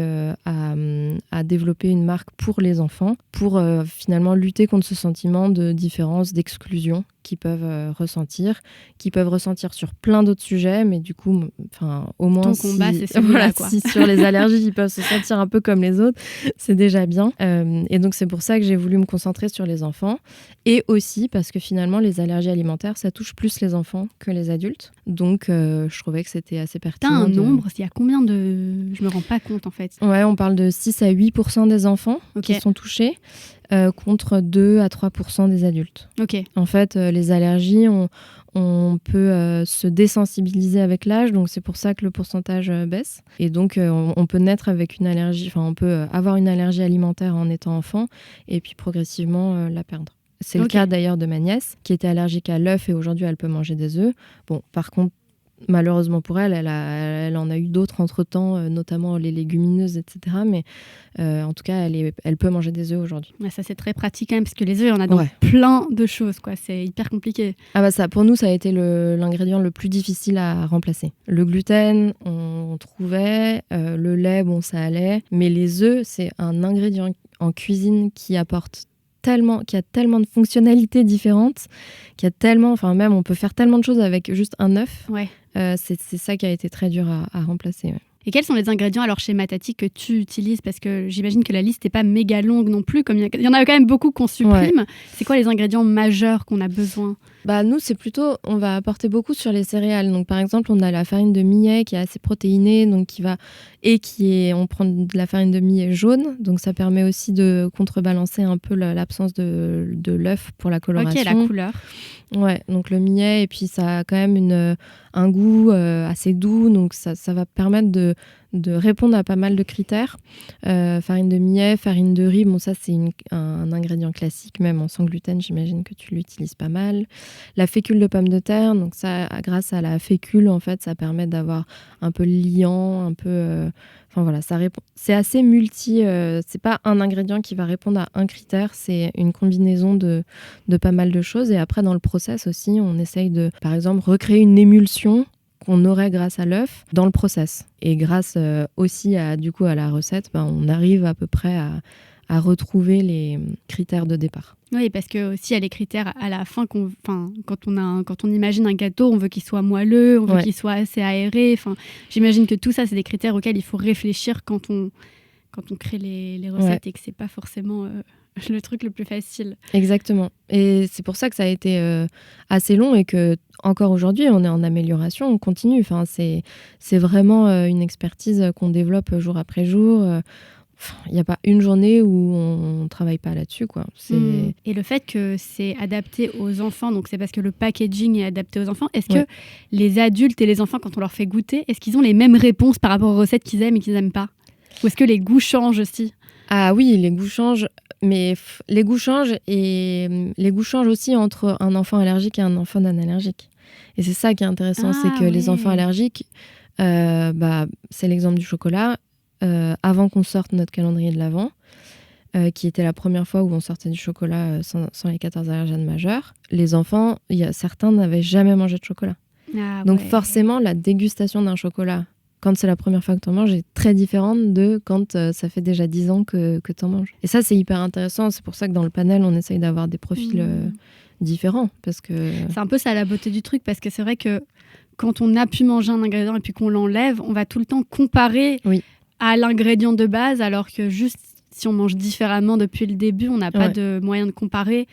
à développer une marque pour les enfants, pour finalement lutter contre ce sentiment de différence, d'exclusion qu'ils peuvent ressentir sur plein d'autres sujets, mais du coup, au moins ton combat, c'est celui-là, quoi. Si sur les allergies, ils peuvent se sentir un peu comme les autres, c'est déjà bien. Et donc, c'est pour ça que j'ai voulu me concentrer sur les enfants, et aussi parce que finalement, les allergies alimentaires, ça touche plus les enfants que les adultes. Donc, je trouvais que c'était assez pertinent. T'as un nombre? Il y a combien de... Je me rends pas compte, en fait. Ouais, on parle de 6 à 8% des enfants qui sont touchés, contre 2 à 3% des adultes. En fait, les allergies, on peut se désensibiliser avec l'âge, donc c'est pour ça que le pourcentage baisse. Et donc, on peut naître avec une allergie, on peut avoir une allergie alimentaire en étant enfant, et puis progressivement la perdre. C'est le cas d'ailleurs de ma nièce, qui était allergique à l'œuf, et aujourd'hui elle peut manger des œufs. Bon, par contre, malheureusement pour elle, elle en a eu d'autres entre-temps, notamment les légumineuses, etc. Mais en tout cas, elle peut manger des œufs aujourd'hui. Ouais, ça, c'est très pratique quand même, parce que les œufs, il y en a dans plein de choses, quoi. C'est hyper compliqué. Pour nous, ça a été l'ingrédient le plus difficile à remplacer. Le gluten, on trouvait. Le lait, bon, ça allait. Mais les œufs, c'est un ingrédient en cuisine qui a tellement de fonctionnalités différentes, même on peut faire tellement de choses avec juste un œuf. C'est ça qui a été très dur à remplacer. Ouais. Et quels sont les ingrédients alors chez Matati que tu utilises? Parce que j'imagine que la liste n'est pas méga longue non plus, comme il y en a quand même beaucoup qu'on supprime. Ouais. C'est quoi les ingrédients majeurs qu'on a besoin? Nous, c'est plutôt, on va apporter beaucoup sur les céréales. Donc, par exemple, on a la farine de millet qui est assez protéinée, donc on prend de la farine de millet jaune, donc ça permet aussi de contrebalancer un peu l'absence de l'œuf pour la coloration. Ok, la couleur. Ouais, donc le millet, et puis ça a quand même un goût assez doux, donc ça va permettre de répondre à pas mal de critères. Farine de millet, farine de riz, bon ça c'est un ingrédient classique, même en sans gluten, j'imagine que tu l'utilises pas mal. La fécule de pomme de terre, donc ça, grâce à la fécule, en fait, ça permet d'avoir un peu liant, un peu... c'est assez multi... c'est pas un ingrédient qui va répondre à un critère, c'est une combinaison de pas mal de choses. Et après, dans le process aussi, on essaye de, par exemple, recréer une émulsion qu'on aurait grâce à l'œuf dans le process. Et grâce aussi à la recette, on arrive à peu près à à retrouver les critères de départ. Oui, parce que aussi il y a les critères à la fin quand on imagine un gâteau, on veut qu'il soit moelleux, on veut qu'il soit assez aéré. Enfin, j'imagine que tout ça, c'est des critères auxquels il faut réfléchir quand on crée les recettes et que c'est pas forcément le truc le plus facile. Exactement. Et c'est pour ça que ça a été assez long et que encore aujourd'hui, on est en amélioration, on continue. Enfin, c'est vraiment une expertise qu'on développe jour après jour. Il n'y a pas une journée où on ne travaille pas là-dessus, quoi. Et le fait que c'est adapté aux enfants, donc c'est parce que le packaging est adapté aux enfants, est-ce que les adultes et les enfants, quand on leur fait goûter, est-ce qu'ils ont les mêmes réponses par rapport aux recettes qu'ils aiment et qu'ils n'aiment pas? Ou est-ce que les goûts changent aussi? Ah oui, les goûts changent, mais les goûts changent et les goûts changent aussi entre un enfant allergique et un enfant non allergique. Et c'est ça qui est intéressant, c'est que les enfants allergiques, c'est l'exemple du chocolat. Avant qu'on sorte notre calendrier de l'Avent, qui était la première fois où on sortait du chocolat sans les 14 allergènes majeurs, les enfants, certains n'avaient jamais mangé de chocolat. Donc forcément, la dégustation d'un chocolat, quand c'est la première fois que tu en manges, est très différente de quand ça fait déjà 10 ans que tu en manges. Et ça, c'est hyper intéressant. C'est pour ça que dans le panel, on essaye d'avoir des profils différents. Parce que... C'est un peu ça la beauté du truc, parce que c'est vrai que quand on a pu manger un ingrédient et puis qu'on l'enlève, on va tout le temps comparer à l'ingrédient de base, alors que juste si on mange différemment depuis le début, on n'a pas de moyen de comparer.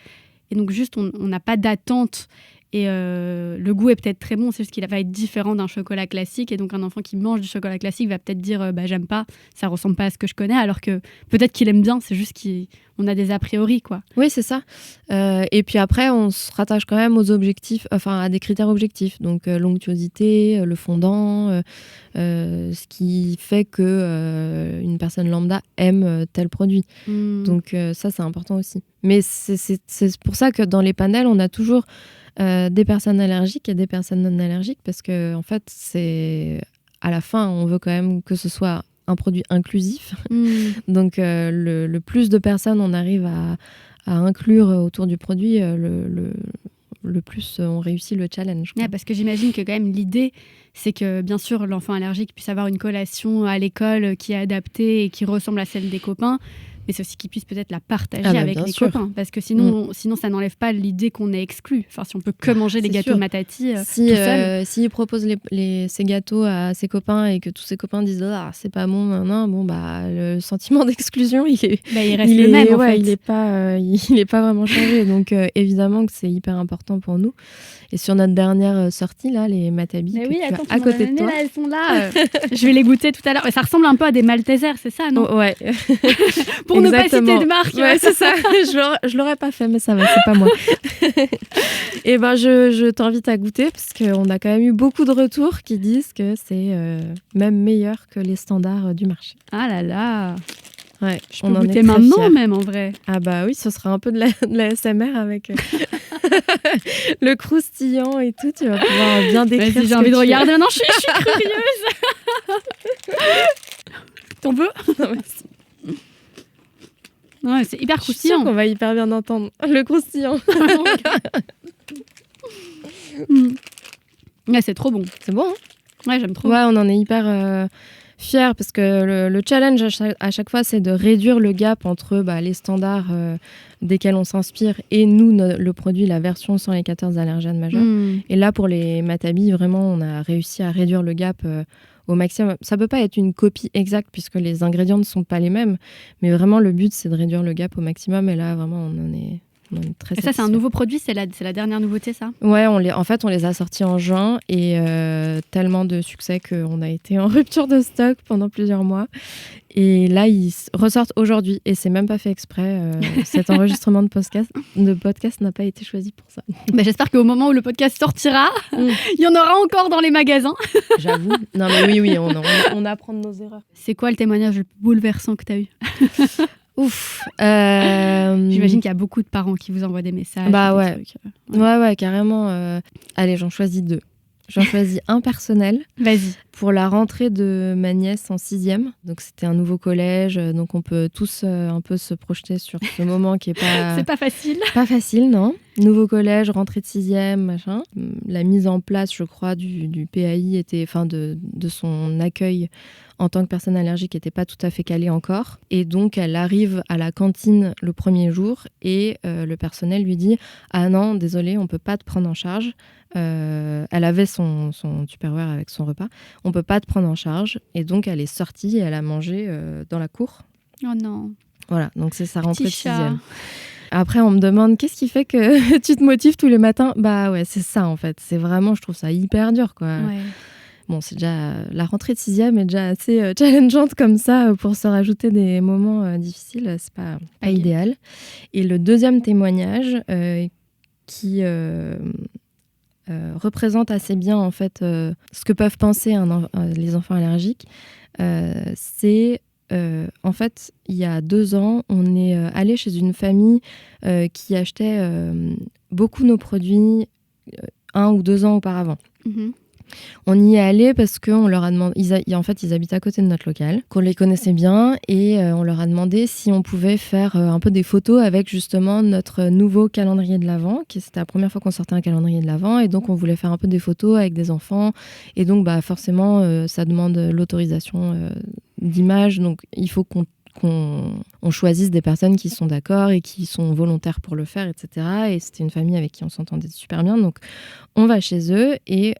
Et donc juste, on n'a pas d'attente. Et le goût est peut-être très bon, c'est juste qu'il va être différent d'un chocolat classique. Et donc un enfant qui mange du chocolat classique va peut-être dire j'aime pas, ça ressemble pas à ce que je connais. Alors que peut-être qu'il aime bien, c'est juste qu'on a des a priori, quoi. Oui, c'est ça. Et puis après, on se rattache quand même aux objectifs, enfin à des critères objectifs. Donc l'onctuosité, le fondant, ce qui fait que une personne lambda aime tel produit. Donc ça, c'est important aussi. Mais c'est pour ça que dans les panels, on a toujours des personnes allergiques et des personnes non allergiques, parce que en fait, c'est à la fin, on veut quand même que ce soit un produit inclusif. Donc le plus de personnes on arrive à inclure autour du produit, le plus on réussit le challenge. Parce que j'imagine que quand même l'idée, c'est que bien sûr l'enfant allergique puisse avoir une collation à l'école qui est adaptée et qui ressemble à celle des copains, mais c'est aussi qu'ils puissent peut-être la partager avec les copains, parce que sinon ça n'enlève pas l'idée qu'on est exclu. Enfin, si on peut que manger les gâteaux Matati tout seul. S'il propose ces gâteaux à ses copains et que tous ses copains disent c'est pas bon, le sentiment d'exclusion il reste le même en fait. Il est pas vraiment changé. Donc évidemment que c'est hyper important pour nous. Et sur notre dernière sortie là, les Matabi que tu as à côté de toi, là, elles sont là. Je vais les goûter tout à l'heure. Ça ressemble un peu à des Maltesers, c'est ça, non? Ouais. Pour ne pas citer de marque. Ouais, c'est ça. Je l'aurais pas fait, mais ça va, c'est pas moi. Et je t'invite à goûter, parce qu'on a quand même eu beaucoup de retours qui disent que c'est même meilleur que les standards du marché. Ah là là. Ouais, je peux goûter maintenant même, en vrai. Ah bah oui, ce sera un peu de la SMR avec le croustillant et tout. Tu vas pouvoir bien décrire. Vas-y, j'ai envie de regarder. Non, je suis curieuse. T'en veux? Non, merci. Ouais, c'est hyper croustillant. Je suis sûre qu'on va hyper bien entendre le croustillant. Ouais, c'est trop bon. C'est bon, hein? Ouais, j'aime trop. Ouais, on en est hyper fiers, parce que le challenge à chaque fois, c'est de réduire le gap entre les standards desquels on s'inspire et nous, le produit, la version sans les 14 allergènes majeurs. Et là, pour les Matabi, vraiment, on a réussi à réduire le gap au maximum. Ça peut pas être une copie exacte puisque les ingrédients ne sont pas les mêmes, mais vraiment le but c'est de réduire le gap au maximum, et là vraiment on en est très satisfait. Et ça c'est un nouveau produit, c'est la dernière nouveauté, ça? Ouais, on les a sortis en juin, et tellement de succès qu'on a été en rupture de stock pendant plusieurs mois, et là ils ressortent aujourd'hui, et c'est même pas fait exprès. Cet enregistrement de podcast n'a pas été choisi pour ça. J'espère qu'au moment où le podcast sortira, il y en aura encore dans les magasins. J'avoue. Non mais oui, on apprend de nos erreurs. C'est quoi le témoignage le plus bouleversant que tu as eu? Ouf. J'imagine qu'il y a beaucoup de parents qui vous envoient des messages. Bah ouais. Ouais, carrément. Allez, j'en choisis 2. J'en choisis un personnel. Vas-y. Pour la rentrée de ma nièce en 6e. Donc c'était un nouveau collège, donc on peut tous un peu se projeter sur ce moment qui est pas... C'est pas facile. Pas facile, non. Nouveau collège, rentrée de 6e, machin. La mise en place, je crois, du PAI était, enfin de son accueil en tant que personne allergique n'était pas tout à fait calée encore. Et donc elle arrive à la cantine le premier jour et le personnel lui dit « Ah non, désolé, on peut pas te prendre en charge. » Elle avait son Tupperware avec son repas. On peut pas te prendre en charge. Et donc, elle est sortie et elle a mangé dans la cour. Oh non. Voilà, donc c'est sa rentrée de Petit chat. 6e. Après, on me demande qu'est-ce qui fait que tu te motives tous les matins. Bah ouais, c'est ça en fait. C'est vraiment, je trouve ça hyper dur, quoi. Ouais. Bon, c'est déjà la rentrée de 6e est déjà assez challengeante comme ça pour se rajouter des moments difficiles. C'est pas idéal. Et le deuxième témoignage qui représente assez bien en fait ce que peuvent penser les enfants allergiques. C'est en fait il y a 2 ans, on est allé chez une famille qui achetait beaucoup nos produits 1 ou 2 ans auparavant. Mm-hmm. On y est allé parce qu'on leur a demandé... En fait, ils habitent à côté de notre local, qu'on les connaissait bien, et on leur a demandé si on pouvait faire un peu des photos avec justement notre nouveau calendrier de l'Avent, qui c'était la première fois qu'on sortait un calendrier de l'Avent, et donc on voulait faire un peu des photos avec des enfants, et donc forcément, ça demande l'autorisation d'image, donc il faut qu'on choisisse des personnes qui sont d'accord et qui sont volontaires pour le faire, etc. Et c'était une famille avec qui on s'entendait super bien. Donc, on va chez eux et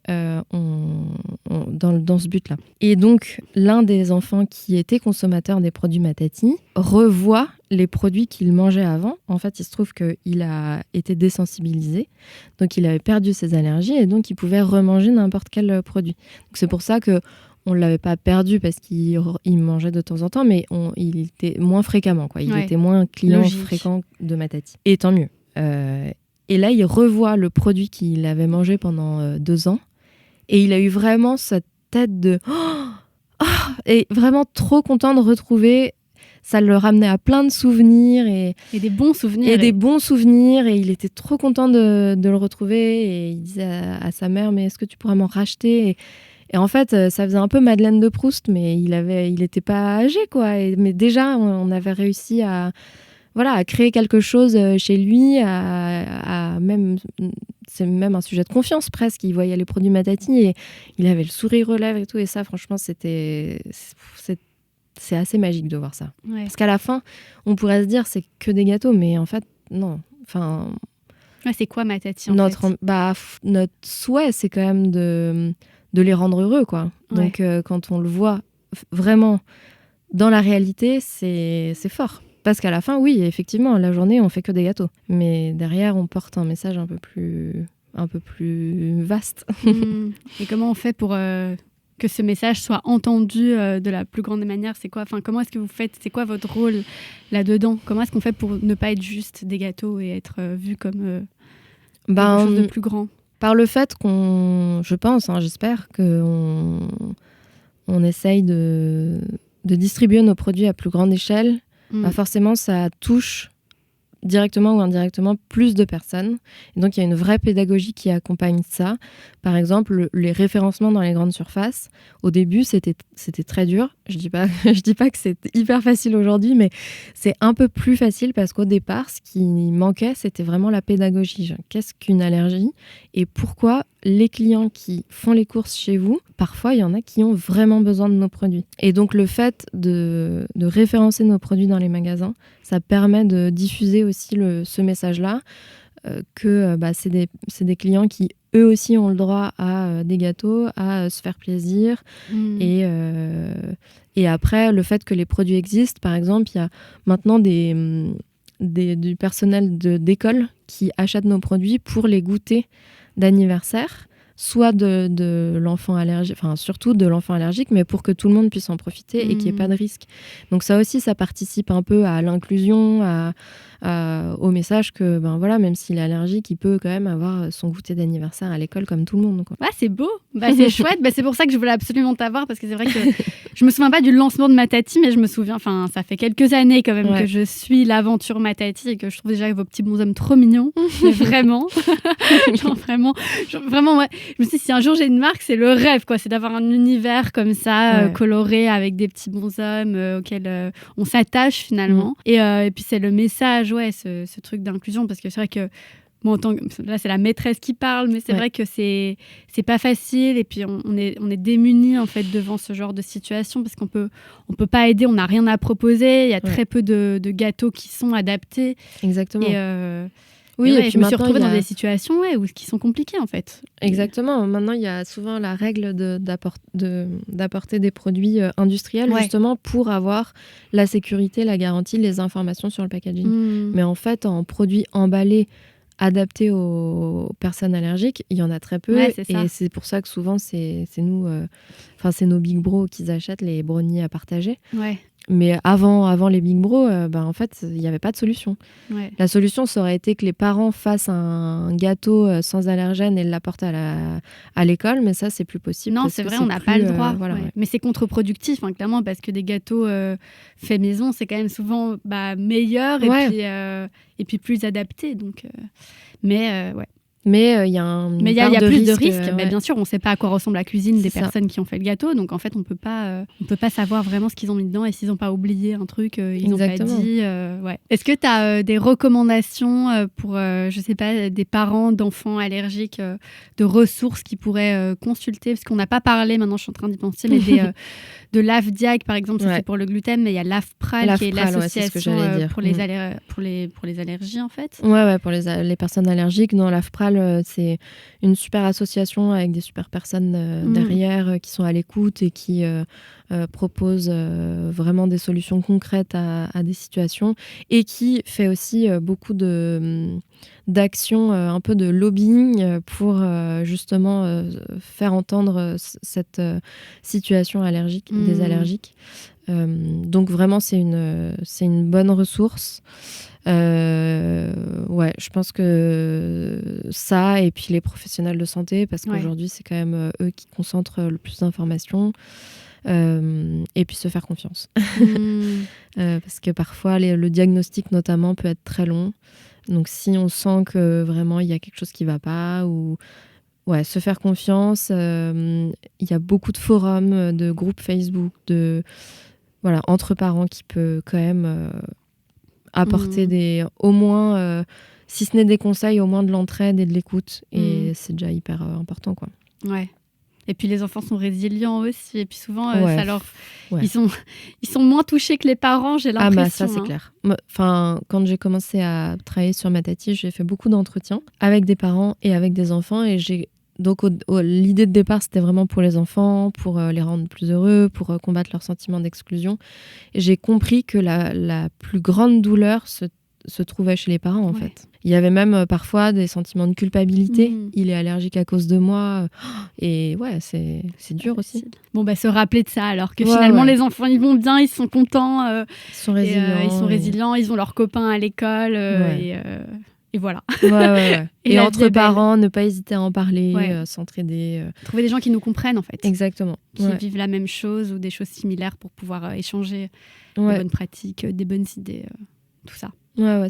dans ce but-là. Et donc, l'un des enfants qui était consommateur des produits Matati revoit les produits qu'il mangeait avant. En fait, il se trouve qu'il a été désensibilisé. Donc, il avait perdu ses allergies et donc, il pouvait remanger n'importe quel produit. Donc, c'est pour ça que on ne l'avait pas perdu parce qu'il mangeait de temps en temps, mais il était moins fréquemment, quoi. Il était moins client fréquent de Matati. Et tant mieux. Et là, il revoit le produit qu'il avait mangé pendant 2 ans. Et il a eu vraiment cette tête de... et vraiment trop content de retrouver... Ça le ramenait à plein de souvenirs. Et des bons souvenirs. Et des bons souvenirs. Et il était trop content de le retrouver. Et il disait à sa mère, mais est-ce que tu pourras m'en racheter ? Et en fait, ça faisait un peu Madeleine de Proust, mais il était pas âgé, quoi. Mais déjà, on avait réussi à créer quelque chose chez lui, même, c'est même un sujet de confiance presque. Il voyait les produits Matati et il avait le sourire aux lèvres et tout. Et ça, franchement, c'est assez magique de voir ça. Ouais. Parce qu'à la fin, on pourrait se dire c'est que des gâteaux, mais en fait, non. Enfin, c'est quoi Matati notre souhait, c'est quand même de les rendre heureux, quoi. Ouais. Donc, quand on le voit vraiment dans la réalité, c'est fort. Parce qu'à la fin, oui, effectivement, la journée, on fait que des gâteaux. Mais derrière, on porte un message un peu plus vaste. Et comment on fait pour que ce message soit entendu de la plus grande manière ? C'est quoi ? Enfin, comment est-ce que vous faites ? C'est quoi votre rôle là-dedans ? Comment est-ce qu'on fait pour ne pas être juste des gâteaux et être vu comme quelque chose de plus grand ? Par le fait je pense, j'espère, qu'on essaye de distribuer nos produits à plus grande échelle, forcément, ça touche directement ou indirectement plus de personnes. Et donc, il y a une vraie pédagogie qui accompagne ça. Par exemple, les référencements dans les grandes surfaces, au début, c'était très dur. Je dis pas que c'est hyper facile aujourd'hui, mais c'est un peu plus facile parce qu'au départ, ce qui manquait, c'était vraiment la pédagogie. Qu'est-ce qu'une allergie ? Et pourquoi les clients qui font les courses chez vous, parfois, il y en a qui ont vraiment besoin de nos produits. Et donc, le fait de référencer nos produits dans les magasins, ça permet de diffuser aussi ce message-là, que c'est des clients qui, eux aussi, ont le droit à des gâteaux, à se faire plaisir. Et après, le fait que les produits existent, par exemple, il y a maintenant du personnel d'école qui achète nos produits pour les goûters d'anniversaire, soit de l'enfant allergique, enfin surtout de l'enfant allergique, mais pour que tout le monde puisse en profiter et qu'il n'y ait pas de risque. Donc ça aussi, ça participe un peu à l'inclusion, au message que même s'il est allergique, il peut quand même avoir son goûter d'anniversaire à l'école comme tout le monde, quoi. C'est beau, c'est chouette. C'est pour ça que je voulais absolument t'avoir, parce que c'est vrai que je me souviens pas du lancement de Matati, mais je me souviens, ça fait quelques années quand même que je suis l'aventure Matati et que je trouve déjà vos petits bonshommes trop mignons. Mais vraiment, vraiment, ouais. je me suis dit, si un jour j'ai une marque, c'est le rêve, quoi. C'est d'avoir un univers comme ça, coloré, avec des petits bonshommes auxquels on s'attache finalement. Et puis c'est le message, ce truc d'inclusion, parce que c'est vrai que bon, là, c'est la maîtresse qui parle, mais c'est vrai que c'est pas facile. Et puis, on est démunis, en fait, devant ce genre de situation parce qu'on peut pas aider, on n'a rien à proposer. Il y a très peu de gâteaux qui sont adaptés. Exactement. Et puis je me suis retrouvée dans des situations qui sont compliquées, en fait. Exactement. Maintenant, il y a souvent la règle d'apporter des produits industriels, justement, pour avoir la sécurité, la garantie, les informations sur le packaging. Mais en fait, en produits emballés, adapté aux personnes allergiques, il y en a très peu. Et c'est pour ça que souvent, c'est nous, c'est nos big bros qui achètent les brownies à partager. Mais avant les big bros, en fait, il n'y avait pas de solution. La solution, ça aurait été que les parents fassent un gâteau sans allergène et l'apportent à l'école, mais ça, c'est plus possible. Non, c'est vrai, on n'a pas le droit. Mais c'est contre-productif, clairement, parce que des gâteaux faits maison, c'est quand même souvent meilleur et puis plus adapté. Donc, Mais il y a il y a plus de risques. Bien sûr, on ne sait pas à quoi ressemble la cuisine des personnes qui ont fait le gâteau. Donc, en fait, on peut pas savoir vraiment ce qu'ils ont mis dedans et s'ils n'ont pas oublié un truc, ils n'ont pas dit. Est-ce que tu as des recommandations pour, je sais pas, des parents d'enfants allergiques, de ressources qu'ils pourraient consulter? Parce qu'on n'a pas parlé, maintenant je suis en train d'y penser, mais de l'AFDIAC, par exemple, ça c'est pour le gluten, mais il y a l'AFPRAL qui est l'association pour les allergies, en fait. Pour les personnes allergiques. Non, l'AFPRAL, c'est une super association avec des super personnes derrière qui sont à l'écoute et qui proposent vraiment des solutions concrètes à des situations et qui fait aussi beaucoup d'actions, un peu de lobbying pour justement faire entendre cette situation allergique, des allergiques. Donc vraiment, c'est une bonne ressource. Je pense que ça, et puis les professionnels de santé, parce qu'aujourd'hui, c'est quand même eux qui concentrent le plus d'informations. Et puis se faire confiance. Parce que parfois, le diagnostic notamment peut être très long. Donc si on sent que vraiment il y a quelque chose qui ne va pas, ou se faire confiance. Il y a beaucoup de forums, de groupes Facebook, entre parents qui peut quand même apporter au moins, si ce n'est des conseils, au moins de l'entraide et de l'écoute. Et c'est déjà hyper important, quoi. Ouais. Et puis les enfants sont résilients aussi. Et puis souvent, ça leur... ils sont moins touchés que les parents, j'ai l'impression. Ça, c'est clair. Quand j'ai commencé à travailler sur Matati, j'ai fait beaucoup d'entretiens avec des parents et avec des enfants. Et donc, l'idée de départ, c'était vraiment pour les enfants, pour les rendre plus heureux, pour combattre leur sentiment d'exclusion. Et j'ai compris que la plus grande douleur se trouvait chez les parents, en fait. Il y avait même parfois des sentiments de culpabilité. Il est allergique à cause de moi. Et c'est dur aussi. Bon, se rappeler de ça, alors que finalement, les enfants, ils vont bien, ils sont contents. Ils sont résilients. Ils ont leurs copains à l'école. Et voilà. Et entre parents, ne pas hésiter à en parler, s'entraider. Trouver des gens qui nous comprennent, en fait. Exactement. Qui vivent la même chose ou des choses similaires pour pouvoir échanger des bonnes pratiques, des bonnes idées, tout ça.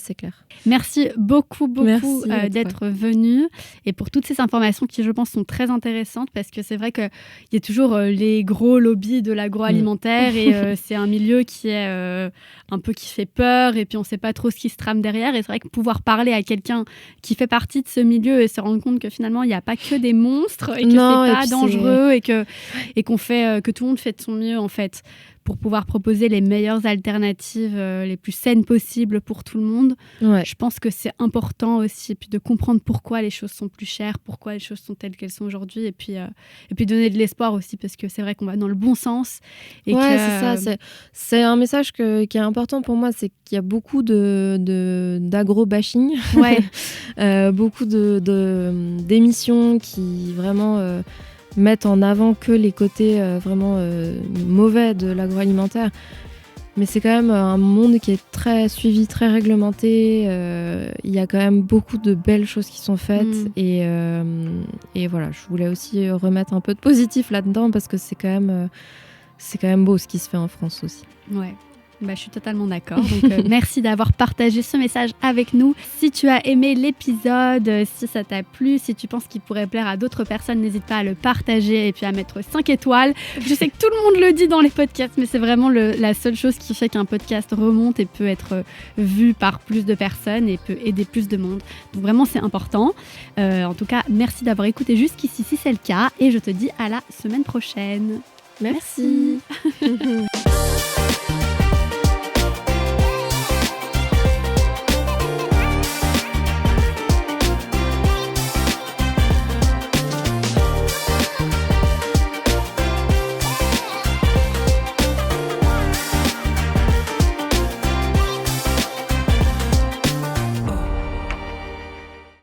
C'est clair. Merci beaucoup d'être venu et pour toutes ces informations qui, je pense, sont très intéressantes parce que c'est vrai qu'il y a toujours les gros lobbies de l'agroalimentaire et c'est un milieu qui est un peu qui fait peur et puis on ne sait pas trop ce qui se trame derrière. Et c'est vrai que pouvoir parler à quelqu'un qui fait partie de ce milieu et se rendre compte que finalement, il n'y a pas que des monstres et que c'est pas dangereux et qu'on fait, que tout le monde fait de son mieux, en fait, pour pouvoir proposer les meilleures alternatives, les plus saines possibles pour tout le monde. Je pense que c'est important aussi, et puis de comprendre pourquoi les choses sont plus chères, pourquoi les choses sont telles qu'elles sont aujourd'hui, et puis donner de l'espoir aussi, parce que c'est vrai qu'on va dans le bon sens. Et c'est ça. C'est un message qui est important pour moi, c'est qu'il y a beaucoup d'agro-bashing, beaucoup d'émissions qui vraiment... mettre en avant que les côtés vraiment mauvais de l'agroalimentaire. Mais c'est quand même un monde qui est très suivi, très réglementé. Il y a quand même beaucoup de belles choses qui sont faites. Et voilà, je voulais aussi remettre un peu de positif là-dedans parce que c'est quand même beau ce qui se fait en France aussi. Ouais. Je suis totalement d'accord. Donc, merci d'avoir partagé ce message avec nous. Si tu as aimé l'épisode, si ça t'a plu, si tu penses qu'il pourrait plaire à d'autres personnes, n'hésite pas à le partager et puis à mettre 5 étoiles. Je sais que tout le monde le dit dans les podcasts, mais c'est vraiment la seule chose qui fait qu'un podcast remonte et peut être vu par plus de personnes et peut aider plus de monde. Donc vraiment, c'est important. En tout cas, merci d'avoir écouté jusqu'ici si c'est le cas et je te dis à la semaine prochaine. Merci.